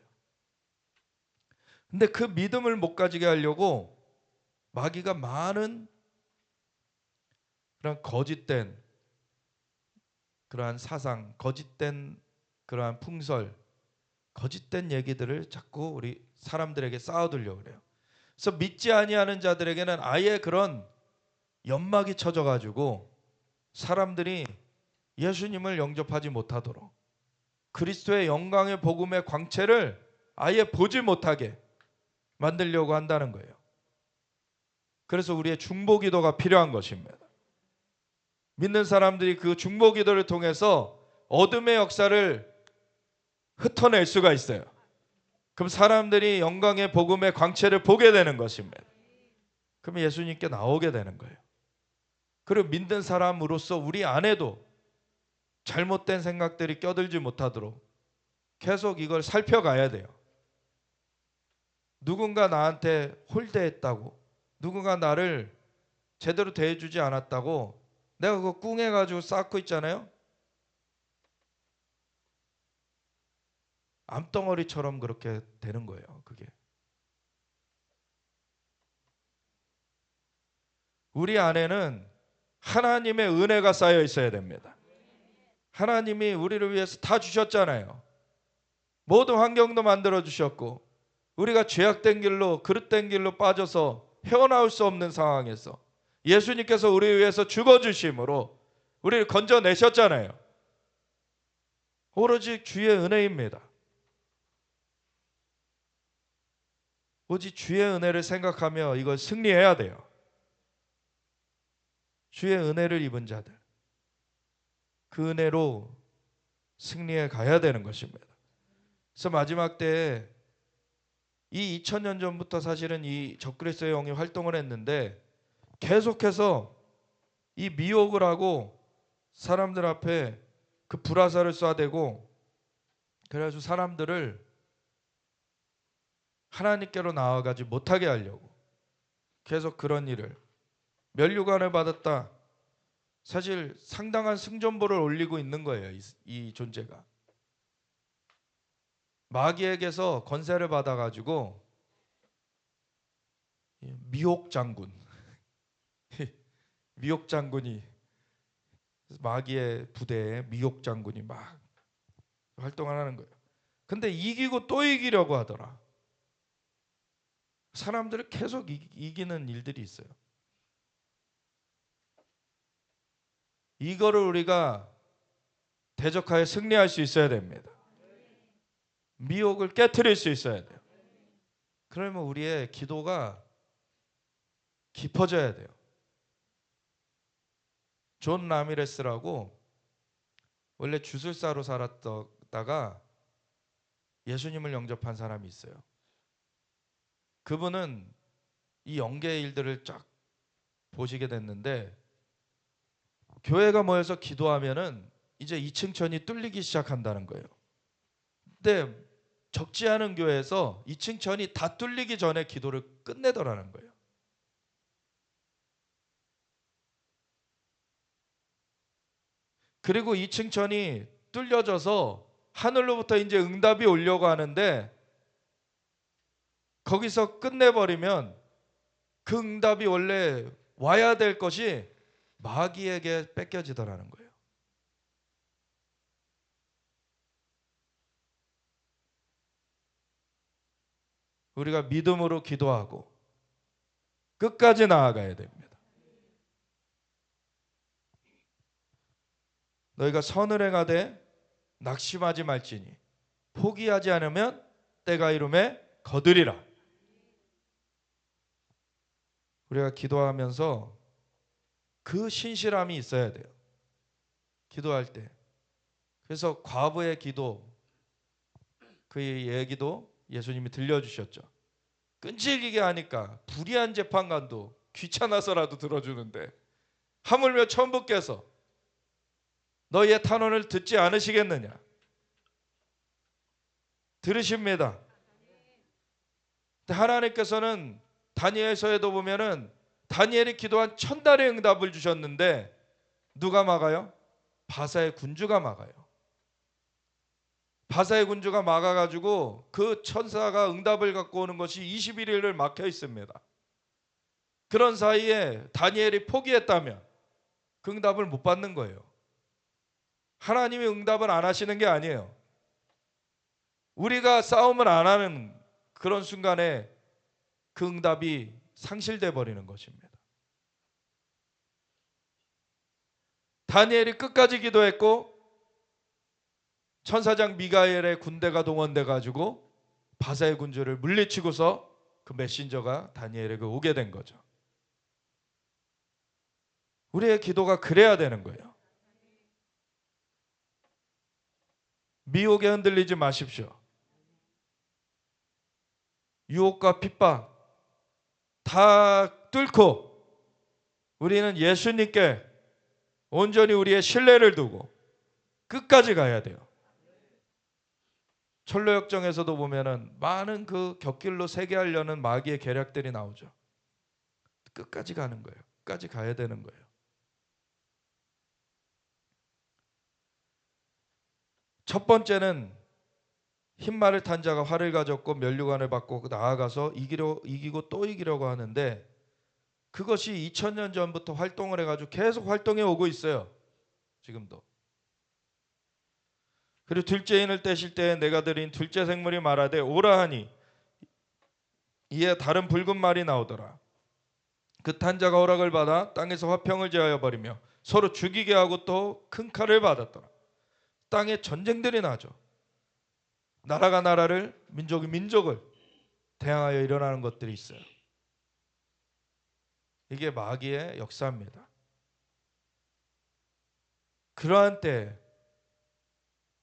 근데 그 믿음을 못 가지게 하려고 마귀가 많은 그런 거짓된 그러한 사상, 거짓된 그러한 풍설, 거짓된 얘기들을 자꾸 우리 사람들에게 쌓아두려고 그래요. 그래서 믿지 아니하는 자들에게는 아예 그런 연막이 쳐져 가지고 사람들이 예수님을 영접하지 못하도록, 그리스도의 영광의 복음의 광채를 아예 보지 못하게 만들려고 한다는 거예요. 그래서 우리의 중보기도가 필요한 것입니다. 믿는 사람들이 그 중보기도를 통해서 어둠의 역사를 흩어낼 수가 있어요. 그럼 사람들이 영광의 복음의 광채를 보게 되는 것입니다. 그럼 예수님께 나오게 되는 거예요. 그리고 믿는 사람으로서 우리 안에도 잘못된 생각들이 껴들지 못하도록 계속 이걸 살펴가야 돼요. 누군가 나한테 홀대했다고, 누군가 나를 제대로 대해주지 않았다고 내가 그거 꿍해가지고 쌓고 있잖아요. 암덩어리처럼 그렇게 되는 거예요. 그게 우리 안에는 하나님의 은혜가 쌓여 있어야 됩니다. 하나님이 우리를 위해서 다 주셨잖아요. 모든 환경도 만들어 주셨고, 우리가 죄악된 길로, 그릇된 길로 빠져서 헤어나올 수 없는 상황에서 예수님께서 우리 위해서 죽어주심으로 우리를 건져내셨잖아요. 오로지 주의 은혜입니다. 오직 주의 은혜를 생각하며 이걸 승리해야 돼요. 주의 은혜를 입은 자들, 그 은혜로 승리해 가야 되는 것입니다. 그래서 마지막 때에 이 2000년 전부터 사실은 이 적그리스도의 영이 활동을 했는데 계속해서 이 미혹을 하고 사람들 앞에 그 불화살을 쏴대고, 그래가지고 사람들을 하나님께로 나아가지 못하게 하려고 계속 그런 일을, 면류관을 받았다, 사실 상당한 승전보를 올리고 있는 거예요. 이 존재가 마귀에게서 권세를 받아가지고 미혹 장군 미혹 장군이, 마귀의 부대에 미혹 장군이 막 활동을 하는 거예요. 근데 이기고 또 이기려고 하더라. 사람들을 계속 이기는 일들이 있어요. 이거를 우리가 대적하여 승리할 수 있어야 됩니다. 미혹을 깨트릴 수 있어야 돼요. 그러면 우리의 기도가 깊어져야 돼요. 존 라미레스라고 원래 주술사로 살았다가 예수님을 영접한 사람이 있어요. 그분은 이 영계의 일들을 쫙 보시게 됐는데, 교회가 모여서 기도하면은 이제 2층 천이 뚫리기 시작한다는 거예요. 근데 적지 않은 교회에서 2층 천이 다 뚫리기 전에 기도를 끝내더라는 거예요. 그리고 2층 천이 뚫려져서 하늘로부터 이제 응답이 오려고 하는데, 거기서 끝내버리면 그 응답이 원래 와야 될 것이 마귀에게 뺏겨지더라는 거예요. 우리가 믿음으로 기도하고 끝까지 나아가야 됩니다. 너희가 선을 행하되 낙심하지 말지니 포기하지 않으면 때가 이름에 거두리라. 우리가 기도하면서 그 신실함이 있어야 돼요. 기도할 때. 그래서 과부의 기도, 그 얘기도 예수님이 들려주셨죠. 끈질기게 하니까 불의한 재판관도 귀찮아서라도 들어주는데, 하물며 천부께서 너희의 탄원을 듣지 않으시겠느냐. 들으십니다. 하나님께서는 다니엘서에도 보면은 다니엘이 기도한 1000달의 응답을 주셨는데 누가 막아요? 바사의 군주가 막아요. 바사의 군주가 막아가지고 그 천사가 응답을 갖고 오는 것이 21일을 막혀 있습니다. 그런 사이에 다니엘이 포기했다면 그 응답을 못 받는 거예요. 하나님이 응답을 안 하시는 게 아니에요. 우리가 싸움을 안 하는 그런 순간에 그 응답이 상실돼 버리는 것입니다. 다니엘이 끝까지 기도했고 천사장 미가엘의 군대가 동원돼 가지고 바사의 군주를 물리치고서 그 메신저가 다니엘에게 오게 된 거죠. 우리의 기도가 그래야 되는 거예요. 미혹에 흔들리지 마십시오. 유혹과 핍박 다 뚫고 우리는 예수님께 온전히 우리의 신뢰를 두고 끝까지 가야 돼요. 철로역정에서도 보면은 많은 그 곁길로 세게 하려는 마귀의 계략들이 나오죠. 끝까지 가는 거예요. 끝까지 가야 되는 거예요. 첫 번째는 흰말을 탄 자가 활을 가졌고 면류관을 받고 나아가서 이기고 또 이기려고 하는데 그것이 2000년 전부터 활동을 해가지고 계속 활동해 오고 있어요. 지금도. 그리고 둘째 인을 떼실 때에 내가 드린 둘째 생물이 말하되 오라 하니 이에 다른 붉은 말이 나오더라. 그 탄 자가 허락을 받아 땅에서 화평을 제하여 버리며 서로 죽이게 하고 또 큰 칼을 받았더라. 땅에 전쟁들이 나죠. 나라가 나라를, 민족이 민족을 대항하여 일어나는 것들이 있어요. 이게 마귀의 역사입니다. 그러한 때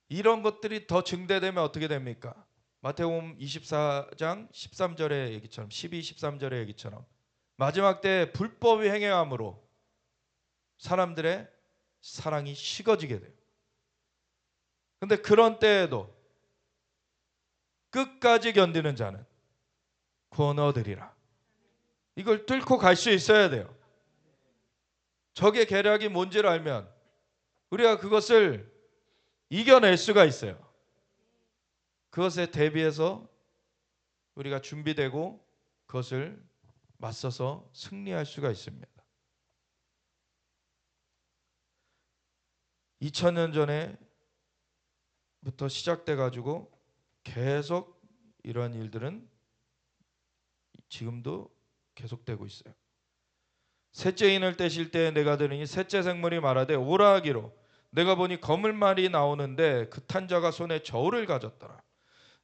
이런 것들이 더 증대되면 어떻게 됩니까? 마태복음 24장 13절의 얘기처럼 12, 13절의 얘기처럼 마지막 때 불법이 행해함으로 사람들의 사랑이 식어지게 돼요. 근데 그런 때에도 끝까지 견디는 자는 구원 얻으리라. 이걸 뚫고 갈 수 있어야 돼요. 적의 계략이 뭔지를 알면 우리가 그것을 이겨낼 수가 있어요. 그것에 대비해서 우리가 준비되고 그것을 맞서서 승리할 수가 있습니다. 2000년 전에부터 시작돼 가지고 계속 이러한 일들은 지금도 계속되고 있어요. 셋째 인을 떼실 때 내가 들으니 셋째 생물이 말하되 오라 하기로 내가 보니 거물 말이 나오는데 그 탄 자가 손에 저울을 가졌더라.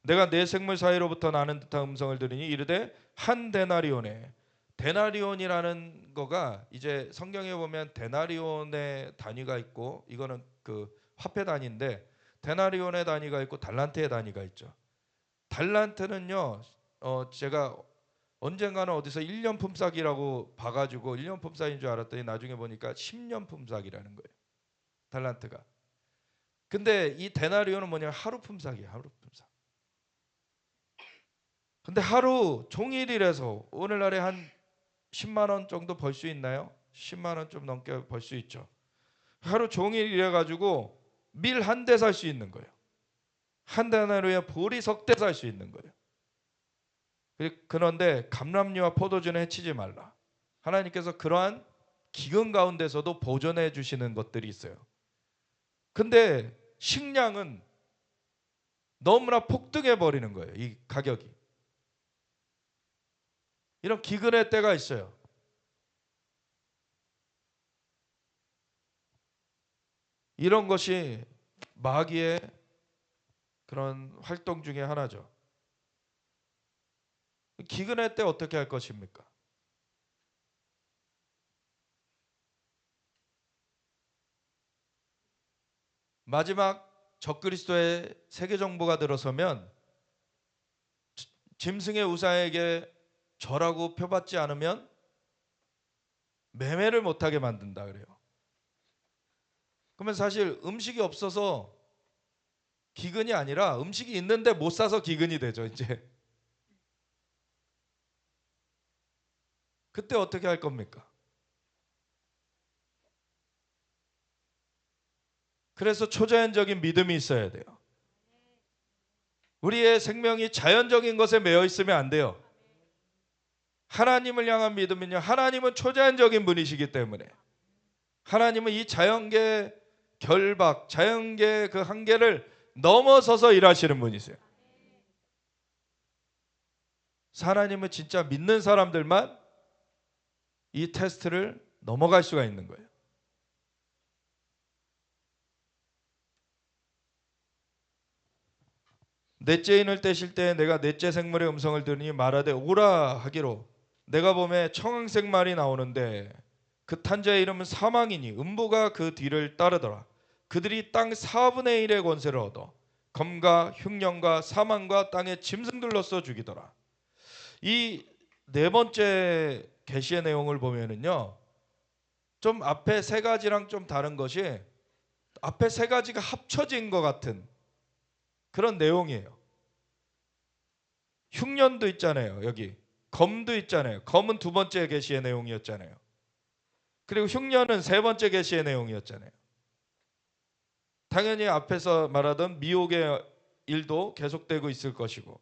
내가 네 생물 사이로부터 나는 듯한 음성을 들으니 이르되 한 데나리온에 데나리온이라는 거가 이제 성경에 보면 데나리온의 단위가 있고 이거는 그 화폐 단위인데 데나리온의 단위가 있고 달란트의 단위가 있죠. 달란트는요 제가 언젠가는 어디서 1년 품삯이라고 봐가지고 1년 품삯인 줄 알았더니 나중에 보니까 10년 품삯이라는 거예요. 달란트가. 근데 이 데나리온은 뭐냐면 하루 품삯이에요. 하루 품삯. 근데 하루 종일 일해서 오늘날에 한 10만 원 정도 벌 수 있나요? 10만 원 좀 넘게 벌 수 있죠. 하루 종일 일해가지고 밀 한 대 살 수 있는 거예요. 한 데나리온에 보리 석 대 살 수 있는 거예요. 그런데 감람류와 포도주는 해치지 말라. 하나님께서 그러한 기근 가운데서도 보존해 주시는 것들이 있어요. 근데 식량은 너무나 폭등해 버리는 거예요. 이 가격이. 이런 기근의 때가 있어요. 이런 것이 마귀의 그런 활동 중에 하나죠. 기근의 때 어떻게 할 것입니까? 마지막 적그리스도의 세계 정부가 들어서면 짐승의 우상에게 절하고 표받지 않으면 매매를 못하게 만든다 그래요. 그러면 사실 음식이 없어서 기근이 아니라 음식이 있는데 못 사서 기근이 되죠. 이제 그때 어떻게 할 겁니까? 그래서 초자연적인 믿음이 있어야 돼요. 우리의 생명이 자연적인 것에 매여 있으면 안 돼요. 하나님을 향한 믿음은요, 하나님은 초자연적인 분이시기 때문에 하나님은 이 자연계 결박, 자연계 그 한계를 넘어서서 일하시는 분이세요. 하나님은 진짜 믿는 사람들만 이 테스트를 넘어갈 수가 있는 거예요. 넷째 인을 떼실 때 내가 넷째 생물의 음성을 들으니 말하되 오라 하기로, 내가 보매 청황색 말이 나오는데 그 탄자의 이름은 사망이니 음부가 그 뒤를 따르더라. 그들이 땅 4분의 1의 권세를 얻어 검과 흉년과 사망과 땅의 짐승들로서 죽이더라. 이 네 번째 계시의 내용을 보면은요, 좀 앞에 세 가지랑 좀 다른 것이, 앞에 세 가지가 합쳐진 것 같은 그런 내용이에요. 흉년도 있잖아요. 여기 검도 있잖아요. 검은 두 번째 계시의 내용이었잖아요. 그리고 흉년은 세 번째 계시의 내용이었잖아요. 당연히 앞에서 말하던 미혹의 일도 계속되고 있을 것이고,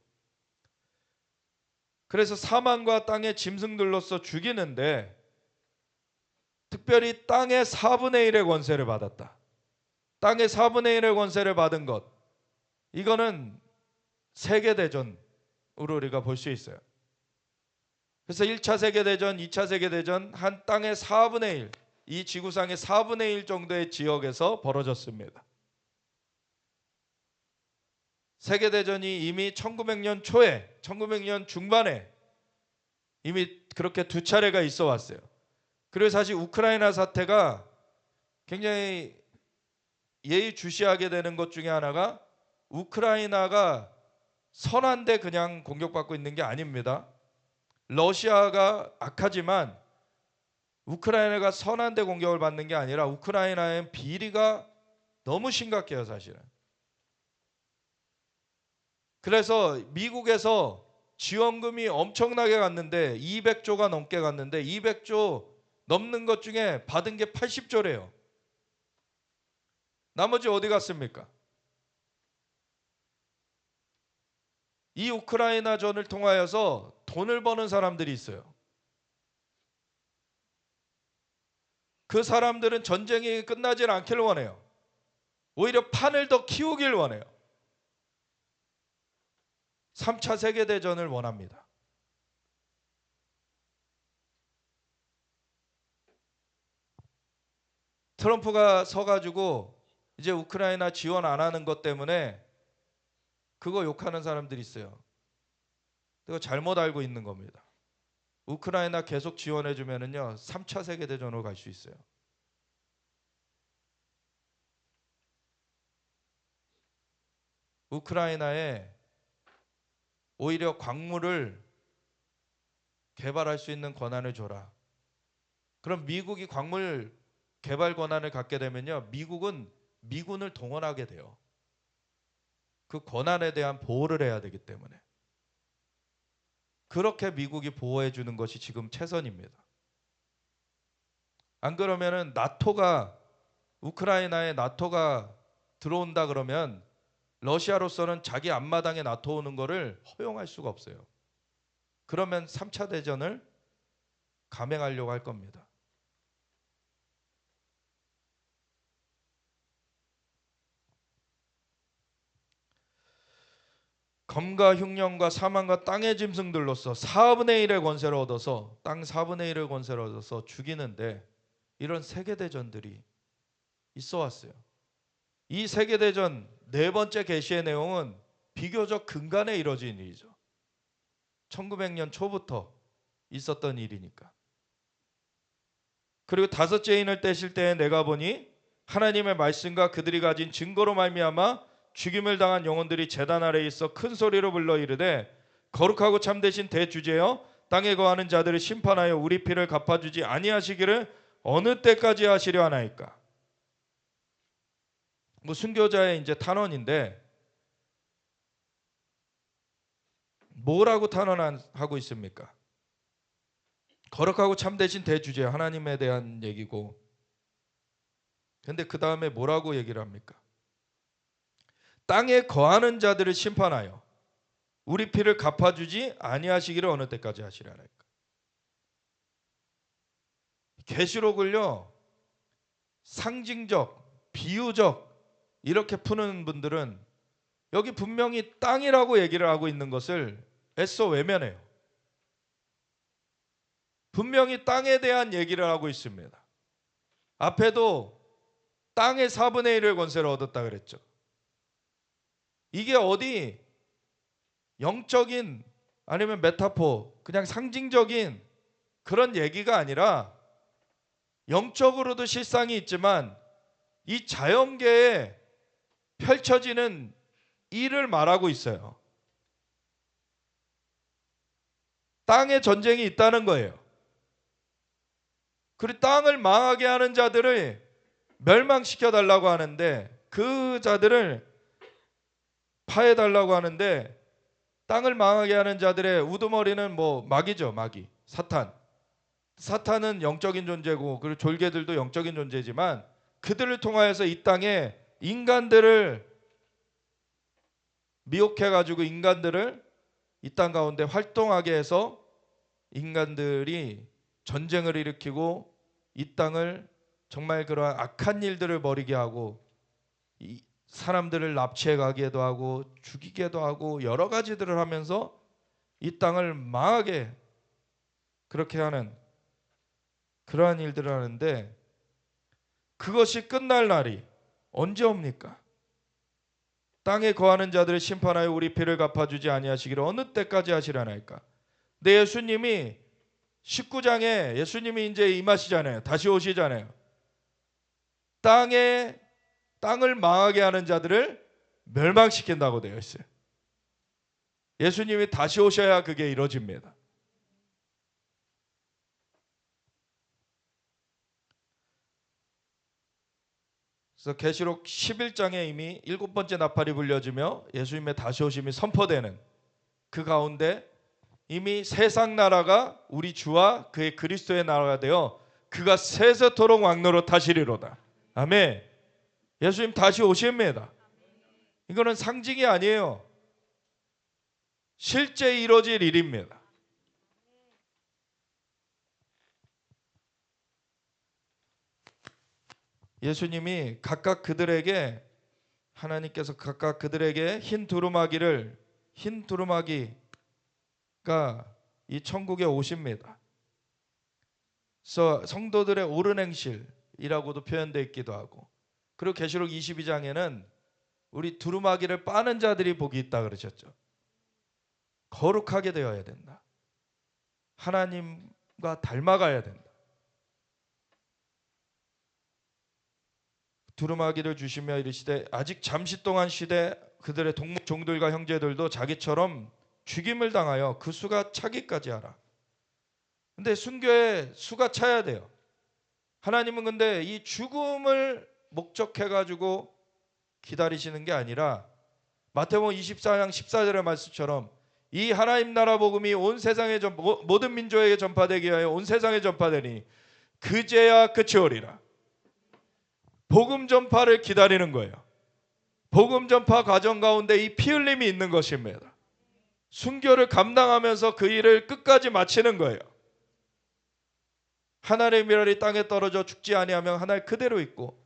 그래서 사망과 땅의 짐승들로서 죽이는데 특별히 땅의 4분의 1의 권세를 받았다. 땅의 4분의 1의 권세를 받은 것, 이거는 세계대전으로 우리가 볼 수 있어요. 그래서 1차 세계대전, 2차 세계대전 한 땅의 4분의 1, 이 지구상의 4분의 1 정도의 지역에서 벌어졌습니다. 세계대전이 이미 1900년 초에, 1900년 중반에 이미 그렇게 두 차례가 있어 왔어요. 그리고 사실 우크라이나 사태가 굉장히 예의주시하게 되는 것 중에 하나가, 우크라이나가 선한데 그냥 공격받고 있는 게 아닙니다. 러시아가 악하지만 우크라이나가 선한데 공격을 받는 게 아니라 우크라이나의 비리가 너무 심각해요, 사실은. 그래서 미국에서 지원금이 엄청나게 갔는데 200조가 넘게 갔는데 200조 넘는 것 중에 받은 게 80조래요. 나머지 어디 갔습니까? 이 우크라이나 전을 통하여서 돈을 버는 사람들이 있어요. 그 사람들은 전쟁이 끝나질 않기를 원해요. 오히려 판을 더 키우길 원해요. 3차 세계대전을 원합니다. 트럼프가 서가지고 이제 우크라이나 지원 안 하는 것 때문에 그거 욕하는 사람들이 있어요. 그거 잘못 알고 있는 겁니다. 우크라이나 계속 지원해주면은요, 3차 세계대전으로 갈 수 있어요. 우크라이나에 오히려 광물을 개발할 수 있는 권한을 줘라. 그럼 미국이 광물 개발 권한을 갖게 되면요, 미국은 미군을 동원하게 돼요. 그 권한에 대한 보호를 해야 되기 때문에. 그렇게 미국이 보호해 주는 것이 지금 최선입니다. 안 그러면은 나토가, 우크라이나에 나토가 들어온다 그러면 러시아로서는 자기 앞마당에 나토 오는 거를 허용할 수가 없어요. 그러면 3차 대전을 감행하려고 할 겁니다. 검과 흉년과 사망과 땅의 짐승들로서 4분의 1의 권세를 얻어서, 땅 4분의 1의 권세를 얻어서 죽이는데, 이런 세계대전들이 있어 왔어요. 이 세계대전 네 번째 계시의 내용은 비교적 근간에 이뤄진 일이죠. 1900년 초부터 있었던 일이니까. 그리고 다섯째 인을 떼실 때에 내가 보니 하나님의 말씀과 그들이 가진 증거로 말미암아 죽임을 당한 영혼들이 제단 아래에 있어 큰 소리로 불러 이르되, 거룩하고 참되신 대주제여, 땅에 거하는 자들을 심판하여 우리 피를 갚아주지 아니하시기를 어느 때까지 하시려 하나이까. 뭐 순교자의 이제 탄원인데, 뭐라고 탄원하고 있습니까? 거룩하고 참되신 대주제, 하나님에 대한 얘기고, 근데 그 다음에 뭐라고 얘기를 합니까? 땅에 거하는 자들을 심판하여, 우리 피를 갚아주지 아니하시기를 어느 때까지 하시려나이까. 계시록을요 상징적, 비유적 이렇게 푸는 분들은 여기 분명히 땅이라고 얘기를 하고 있는 것을 애써 외면해요. 분명히 땅에 대한 얘기를 하고 있습니다. 앞에도 땅의 4분의 1의 권세를 얻었다 그랬죠. 이게 어디 영적인 아니면 메타포 그냥 상징적인 그런 얘기가 아니라 영적으로도 실상이 있지만 이 자연계에 펼쳐지는 일을 말하고 있어요. 땅에 전쟁이 있다는 거예요. 그리고 땅을 망하게 하는 자들을 멸망시켜 달라고 하는데 그 자들을 파해 달라고 하는데 땅을 망하게 하는 자들의 우두머리는 뭐 마귀죠. 마귀, 사탄. 사탄은 영적인 존재고 그리고 졸개들도 영적인 존재지만 그들을 통하여서 이 땅에 인간들을 미혹해가지고 인간들을 이 땅 가운데 활동하게 해서 인간들이 전쟁을 일으키고 이 땅을 정말 그러한 악한 일들을 벌이게 하고 이 사람들을 납치해 가기도 하고 죽이기도 하고 여러 가지들을 하면서 이 땅을 망하게 그렇게 하는 그러한 일들을 하는데 그것이 끝날 날이 언제 옵니까? 땅에 거하는 자들을 심판하여 우리 피를 갚아주지 아니하시기를 어느 때까지 하시려나이까. 근데 예수님이 19장에 예수님이 이제 임하시잖아요. 다시 오시잖아요. 땅을 망하게 하는 자들을 멸망시킨다고 되어 있어요. 예수님이 다시 오셔야 그게 이루어집니다. 그래서 계시록 11장에 이미 7번째 나팔이 불려지며 예수님의 다시 오심이 선포되는 그 가운데 이미 세상 나라가 우리 주와 그의 그리스도의 나라가 되어 그가 세세토록 왕노로 타시리로다. 아멘. 예수님 다시 오십니다. 이거는 상징이 아니에요. 실제 이루어질 일입니다. 예수님이 각각 그들에게 하나님께서 각각 그들에게 흰 두루마기가 이 천국에 오십니다. 그래서 성도들의 옳은 행실이라고도 표현되어 있기도 하고 그리고 계시록 22장에는 우리 두루마기를 빠는 자들이 복이 있다 그러셨죠. 거룩하게 되어야 된다. 하나님과 닮아가야 된다. 두루마기를 주시며 이르시되 아직 잠시 동안 쉬되 그들의 동목 종들과 형제들도 자기처럼 죽임을 당하여 그 수가 차기까지 하라. 근데 순교에 수가 차야 돼요. 하나님은 근데 이 죽음을 목적해 가지고 기다리시는 게 아니라 마태복음 24장 14절의 말씀처럼 이 하나님 나라 복음이 온 세상에 모든 민족에게 전파되기 위하여 온 세상에 전파되니 그제야 끝이 오리라. 복음 전파를 기다리는 거예요. 복음 전파 과정 가운데 이 피 흘림이 있는 것입니다. 순교를 감당하면서 그 일을 끝까지 마치는 거예요. 하늘의 미랄이 땅에 떨어져 죽지 아니하면 하늘 그대로 있고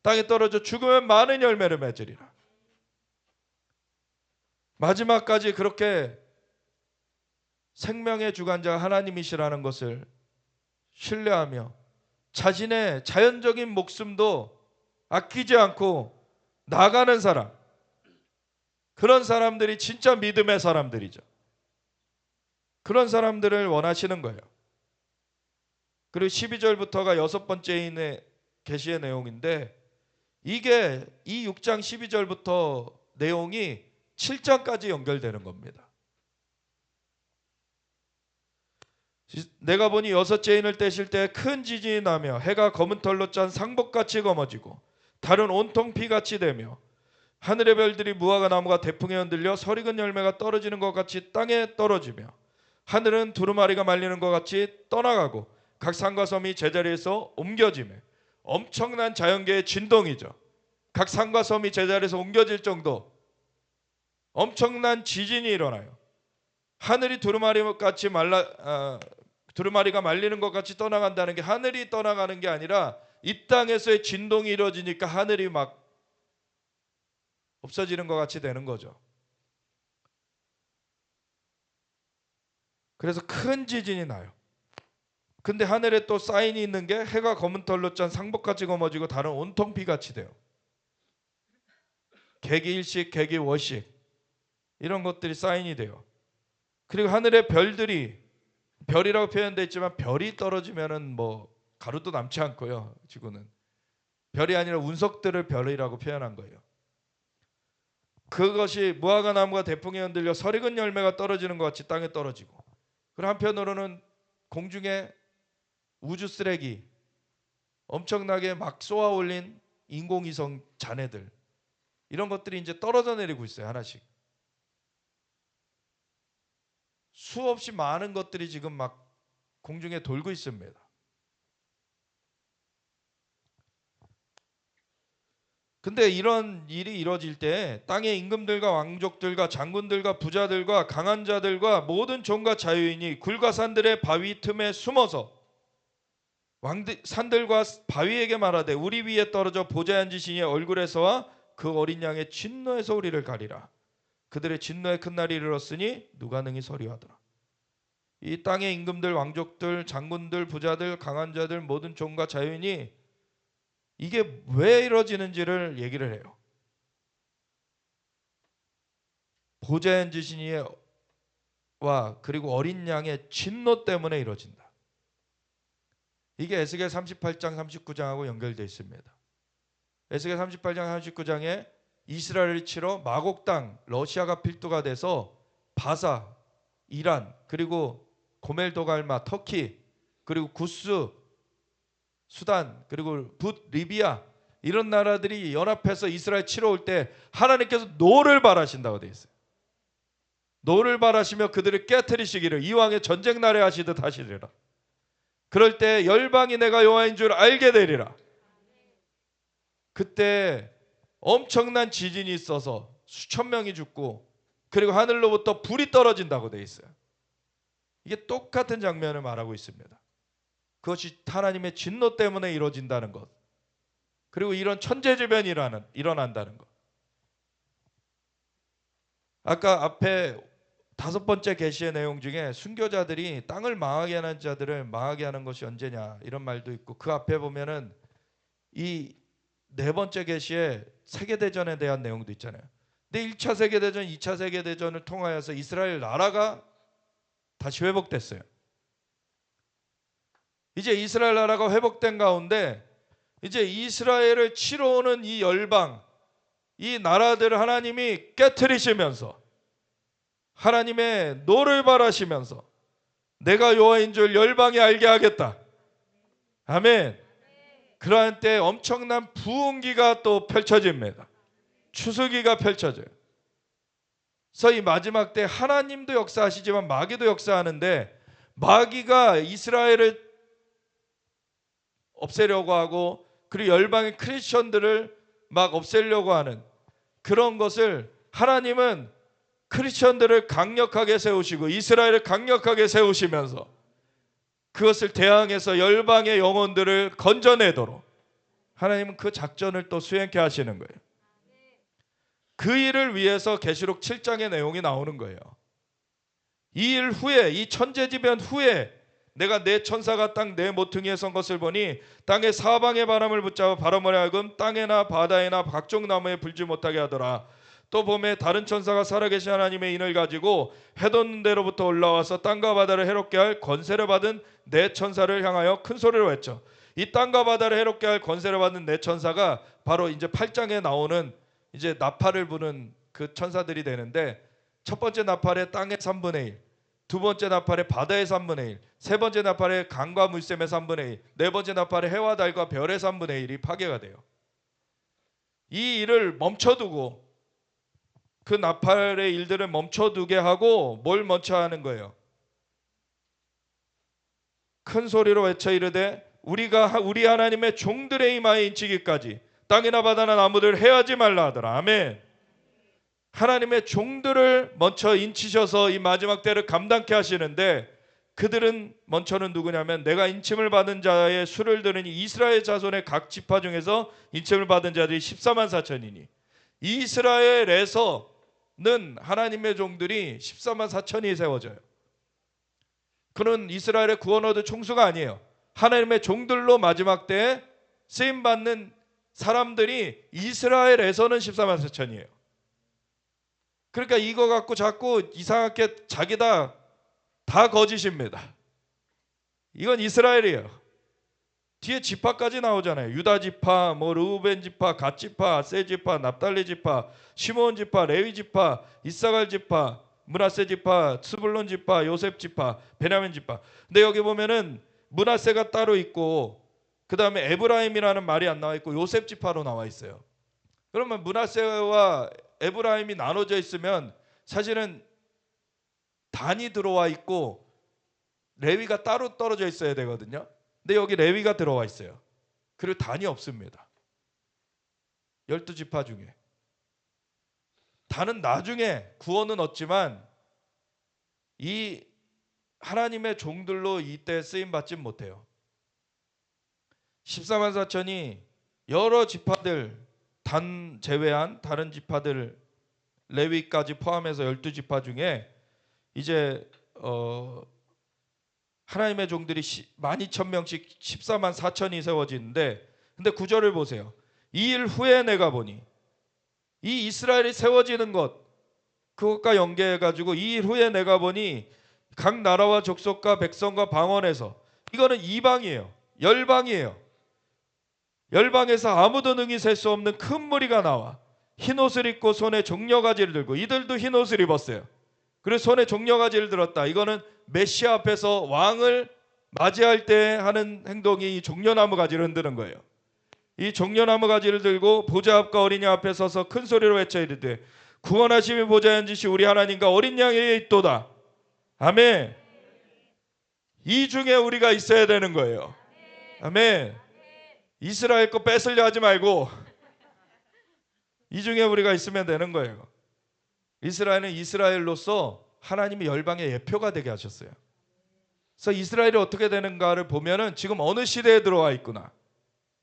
땅에 떨어져 죽으면 많은 열매를 맺으리라. 마지막까지 그렇게 생명의 주관자가 하나님이시라는 것을 신뢰하며 자신의 자연적인 목숨도 아끼지 않고 나가는 사람, 그런 사람들이 진짜 믿음의 사람들이죠. 그런 사람들을 원하시는 거예요. 그리고 12절부터가 6번째인의 계시의 내용인데 이게 이 6장 12절부터 내용이 7장까지 연결되는 겁니다. 내가 보니 6째 인을 떼실 때 큰 지진이 나며 해가 검은 털로 짠 상복같이 검어지고 달은 온통 피같이 되며 하늘의 별들이 무화과 나무가 대풍에 흔들려 설익은 열매가 떨어지는 것 같이 땅에 떨어지며 하늘은 두루마리가 말리는 것 같이 떠나가고 각 산과 섬이 제자리에서 옮겨지며 엄청난 자연계의 진동이죠. 각 산과 섬이 제자리에서 옮겨질 정도 엄청난 지진이 일어나요. 하늘이 두루마리가 말리는 것 같이 떠나간다는 게 하늘이 떠나가는 게 아니라 이 땅에서의 진동이 이루어지니까 하늘이 막 없어지는 것 같이 되는 거죠. 그래서 큰 지진이 나요. 근데 하늘에 또 사인이 있는 게 해가 검은 털로 짠 상복같이 검어지고 달은 온통 피같이 돼요. 개기일식, 개기워식 이런 것들이 사인이 돼요. 그리고 하늘의 별이라고 표현되어 있지만 별이 떨어지면은 뭐 가루도 남지 않고요. 지구는 별이 아니라 운석들을 별이라고 표현한 거예요. 그것이 무화과 나무가 대풍에 흔들려 설익은 열매가 떨어지는 것 같이 땅에 떨어지고, 그리고 한편으로는 공중에 우주 쓰레기 엄청나게 막 쏘아 올린 인공위성 잔해들, 이런 것들이 이제 떨어져 내리고 있어요. 하나씩 수없이 많은 것들이 지금 막 공중에 돌고 있습니다. 근데 이런 일이 이루어질 때 땅의 임금들과 왕족들과 장군들과 부자들과 강한 자들과 모든 종과 자유인이 굴과 산들의 바위 틈에 숨어서 산들과 바위에게 말하되 우리 위에 떨어져 보좌에 앉으시니 얼굴에서와 그 어린 양의 진노에서 우리를 가리라. 그들의 진노의 큰 날이 이르렀으니 누가 능히 서리하더라. 이 땅의 임금들, 왕족들, 장군들, 부자들, 강한 자들, 모든 종과 자유인이 이게 왜 이루어지는지를 얘기를 해요. 보좌에 앉으신 이와 그리고 어린 양의 진노 때문에 이루어진다. 이게 에스겔 38장 39장하고 연결되어 있습니다. 에스겔 38장 39장에 이스라엘을 치러 마곡 땅 러시아가 필두가 돼서 바사, 이란, 그리고 고멜도갈마, 터키, 그리고 구스, 수단, 그리고 리비아, 이런 나라들이 연합해서 이스라엘 치러 올 때 하나님께서 노를 바라신다고 되어 있어요. 노를 바라시며 그들을 깨뜨리시기를 이왕의 전쟁 날에 하시듯 하시리라. 그럴 때 열방이 내가 여호와인 줄 알게 되리라. 그때 엄청난 지진이 있어서 수천 명이 죽고, 그리고 하늘로부터 불이 떨어진다고 되어 있어요. 이게 똑같은 장면을 말하고 있습니다. 그것이 하나님의 진노 때문에 이루어진다는 것, 그리고 이런 천재지변이 일어난다는 것. 아까 앞에 5번째 계시의 내용 중에 순교자들이 땅을 망하게 하는 자들을 망하게 하는 것이 언제냐 이런 말도 있고, 그 앞에 보면은 이 4번째 계시의 세계대전에 대한 내용도 있잖아요. 근데 1차 세계대전, 2차 세계대전을 통하여서 이스라엘 나라가 다시 회복됐어요. 이제 이스라엘 나라가 회복된 가운데 이제 이스라엘을 치러 오는 이 열방, 이 나라들을 하나님이 깨트리시면서 하나님의 노를 바라시면서 내가 여호와인 줄 열방이 알게 하겠다. 아멘. 그러한 때 엄청난 부흥기가 또 펼쳐집니다. 추수기가 펼쳐져요. 그래서 이 마지막 때 하나님도 역사하시지만 마귀도 역사하는데, 마귀가 이스라엘을 없애려고 하고 그리고 열방의 크리스천들을 막 없애려고 하는 그런 것을 하나님은 크리스천들을 강력하게 세우시고 이스라엘을 강력하게 세우시면서 그것을 대항해서 열방의 영혼들을 건져내도록 하나님은 그 작전을 또 수행케 하시는 거예요. 그 일을 위해서 계시록 7장의 내용이 나오는 거예요. 이 일 후에, 이 천재지변 후에 내가 내 천사가 땅 내 모퉁이에 선 것을 보니 땅의 사방의 바람을 붙잡아 바람으로 하여금 땅에나 바다에나 각종 나무에 불지 못하게 하더라. 또 봄에 다른 천사가 살아계신 하나님의 인을 가지고 해돋는 데로부터 올라와서 땅과 바다를 해롭게 할 권세를 받은 내 천사를 향하여 큰 소리로 외쳐. 이 땅과 바다를 해롭게 할 권세를 받은 내 천사가 바로 이제 8장에 나오는 이제 나팔을 부는 그 천사들이 되는데, 첫 번째 나팔의 땅의 3분의 1, 두 번째 나팔의 바다의 3분의 1, 세 번째 나팔의 강과 물샘의 3분의 1, 네 번째 나팔의 해와 달과 별의 3분의 1이 파괴가 돼요. 이 일을 멈춰두고, 그 나팔의 일들을 멈춰두게 하고 뭘 멈춰 하는 거예요? 큰 소리로 외쳐 이르되 우리가 우리 하나님의 종들의 이마에 인치기까지 땅이나 바다나 나무들 해하지 말라 하더라. 아멘. 하나님의 종들을 먼저 인치셔서 이 마지막 때를 감당케 하시는데, 그들은 먼저는 누구냐면 내가 인침을 받은 자의 수를 들으니 이스라엘 자손의 각 지파 중에서 인침을 받은 자들이 14만 4천이니, 이스라엘에서는 하나님의 종들이 14만 4천이 세워져요. 그는 이스라엘의 구원 얻을 총수가 아니에요. 하나님의 종들로 마지막 때에 쓰임받는 사람들이 이스라엘에서는 14만 4천이에요. 그러니까 이거 갖고 자꾸 이상하게 자기다 다 거짓입니다. 이건 이스라엘이에요. 뒤에 지파까지 나오잖아요. 유다 지파, 르우벤 지파, 갓 지파, 아세 지파, 납달리 지파, 시므온 지파, 레위 지파, 이사갈 지파, 므낫세 지파, 스불론 지파, 요셉 지파, 베냐민 지파. 근데 여기 보면은 므낫세가 따로 있고 그 다음에 에브라임이라는 말이 안 나와 있고 요셉 지파로 나와 있어요. 그러면 므낫세와 에브라임이 나눠져 있으면 사실은 단이 들어와 있고 레위가 따로 떨어져 있어야 되거든요. 근데 여기 레위가 들어와 있어요. 그리고 단이 없습니다. 12지파 중에. 단은 나중에 구원은 얻지만 이 하나님의 종들로 이때 쓰임받지 못해요. 14만 4천이 여러 지파들, 단 제외한 다른 지파들, 레위까지 포함해서 12지파 중에 이제 하나님의 종들이 12,000명씩 14만 4천이 세워지는데, 근데 9절을 보세요. 이 일 후에 내가 보니, 이 이스라엘이 세워지는 것, 그것과 연계해가지고 이 일 후에 내가 보니 각 나라와 족속과 백성과 방언에서, 이거는 이방이에요. 열방이에요. 열방에서 아무도 능히 셀 수 없는 큰 무리가 나와 흰 옷을 입고 손에 종려가지를 들고, 이들도 흰 옷을 입었어요. 그래서 손에 종려가지를 들었다. 이거는 메시아 앞에서 왕을 맞이할 때 하는 행동이 이 종려나무 가지를 흔드는 거예요. 이 종려나무 가지를 들고 보좌 앞과 어린 양 앞에 서서 큰 소리로 외쳐 이르되 구원하심이 보좌에 앉으시 우리 하나님과 어린 양 위에 있도다. 아멘. 이 중에 우리가 있어야 되는 거예요. 아멘. 이스라엘 거 뺏으려 하지 말고 이 중에 우리가 있으면 되는 거예요. 이스라엘은 이스라엘로서 하나님이 열방의 예표가 되게 하셨어요. 그래서 이스라엘이 어떻게 되는가를 보면은 지금 어느 시대에 들어와 있구나,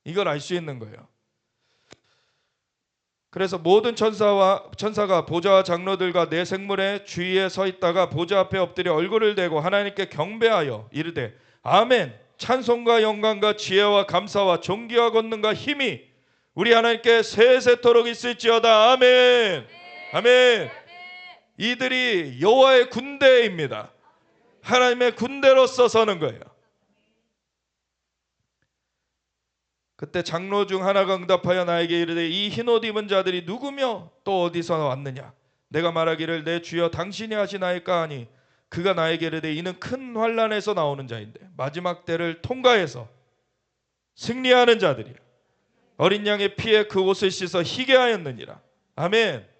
이걸 알 수 있는 거예요. 그래서 모든 천사가 보좌와 장로들과 네 생물의 주위에 서 있다가 보좌 앞에 엎드려 얼굴을 대고 하나님께 경배하여 이르되 아멘. 찬송과 영광과 지혜와 감사와 존귀와 권능과 힘이 우리 하나님께 세세토록 있을지어다. 아멘. 아멘. 이들이 여호와의 군대입니다. 하나님의 군대로서 서는 거예요. 그때 장로 중 하나가 응답하여 나에게 이르되 이 흰옷 입은 자들이 누구며 또 어디서 왔느냐. 내가 말하기를 내 주여 당신이 하시나이까 하니 그가 나에게 이르되 이는 큰 환난에서 나오는 자인데 마지막 때를 통과해서 승리하는 자들이야. 어린 양의 피에 그 옷을 씻어 희게 하였느니라. 아멘.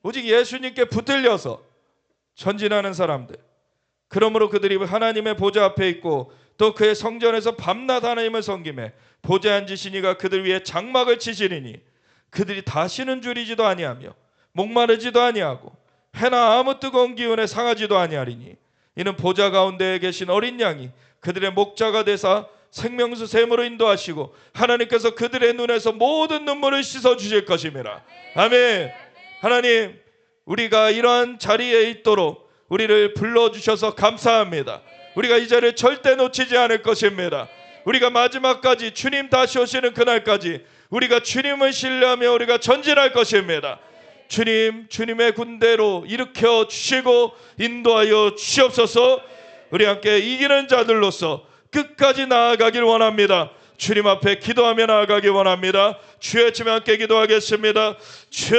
오직 예수님께 붙들려서 전진하는 사람들. 그러므로 그들이 하나님의 보좌 앞에 있고 또 그의 성전에서 밤낮 하나님을 섬기매 보좌에 앉으시니가 그들 위에 장막을 치시리니 그들이 다시는 줄이지도 아니하며 목마르지도 아니하고 해나 아무 뜨거운 기운에 상하지도 아니하리니 이는 보좌 가운데에 계신 어린 양이 그들의 목자가 되사 생명수 샘으로 인도하시고 하나님께서 그들의 눈에서 모든 눈물을 씻어 주실 것임이라. 아멘. 하나님, 우리가 이러한 자리에 있도록 우리를 불러주셔서 감사합니다. 우리가 이 자리를 절대 놓치지 않을 것입니다. 우리가 마지막까지 주님 다시 오시는 그날까지 우리가 주님을 신뢰하며 우리가 전진할 것입니다. 주님, 주님의 군대로 일으켜 주시고 인도하여 주시옵소서. 우리 함께 이기는 자들로서 끝까지 나아가길 원합니다. 주님 앞에 기도하며 나아가길 원합니다. 주의 이름에 함께 기도하겠습니다. 주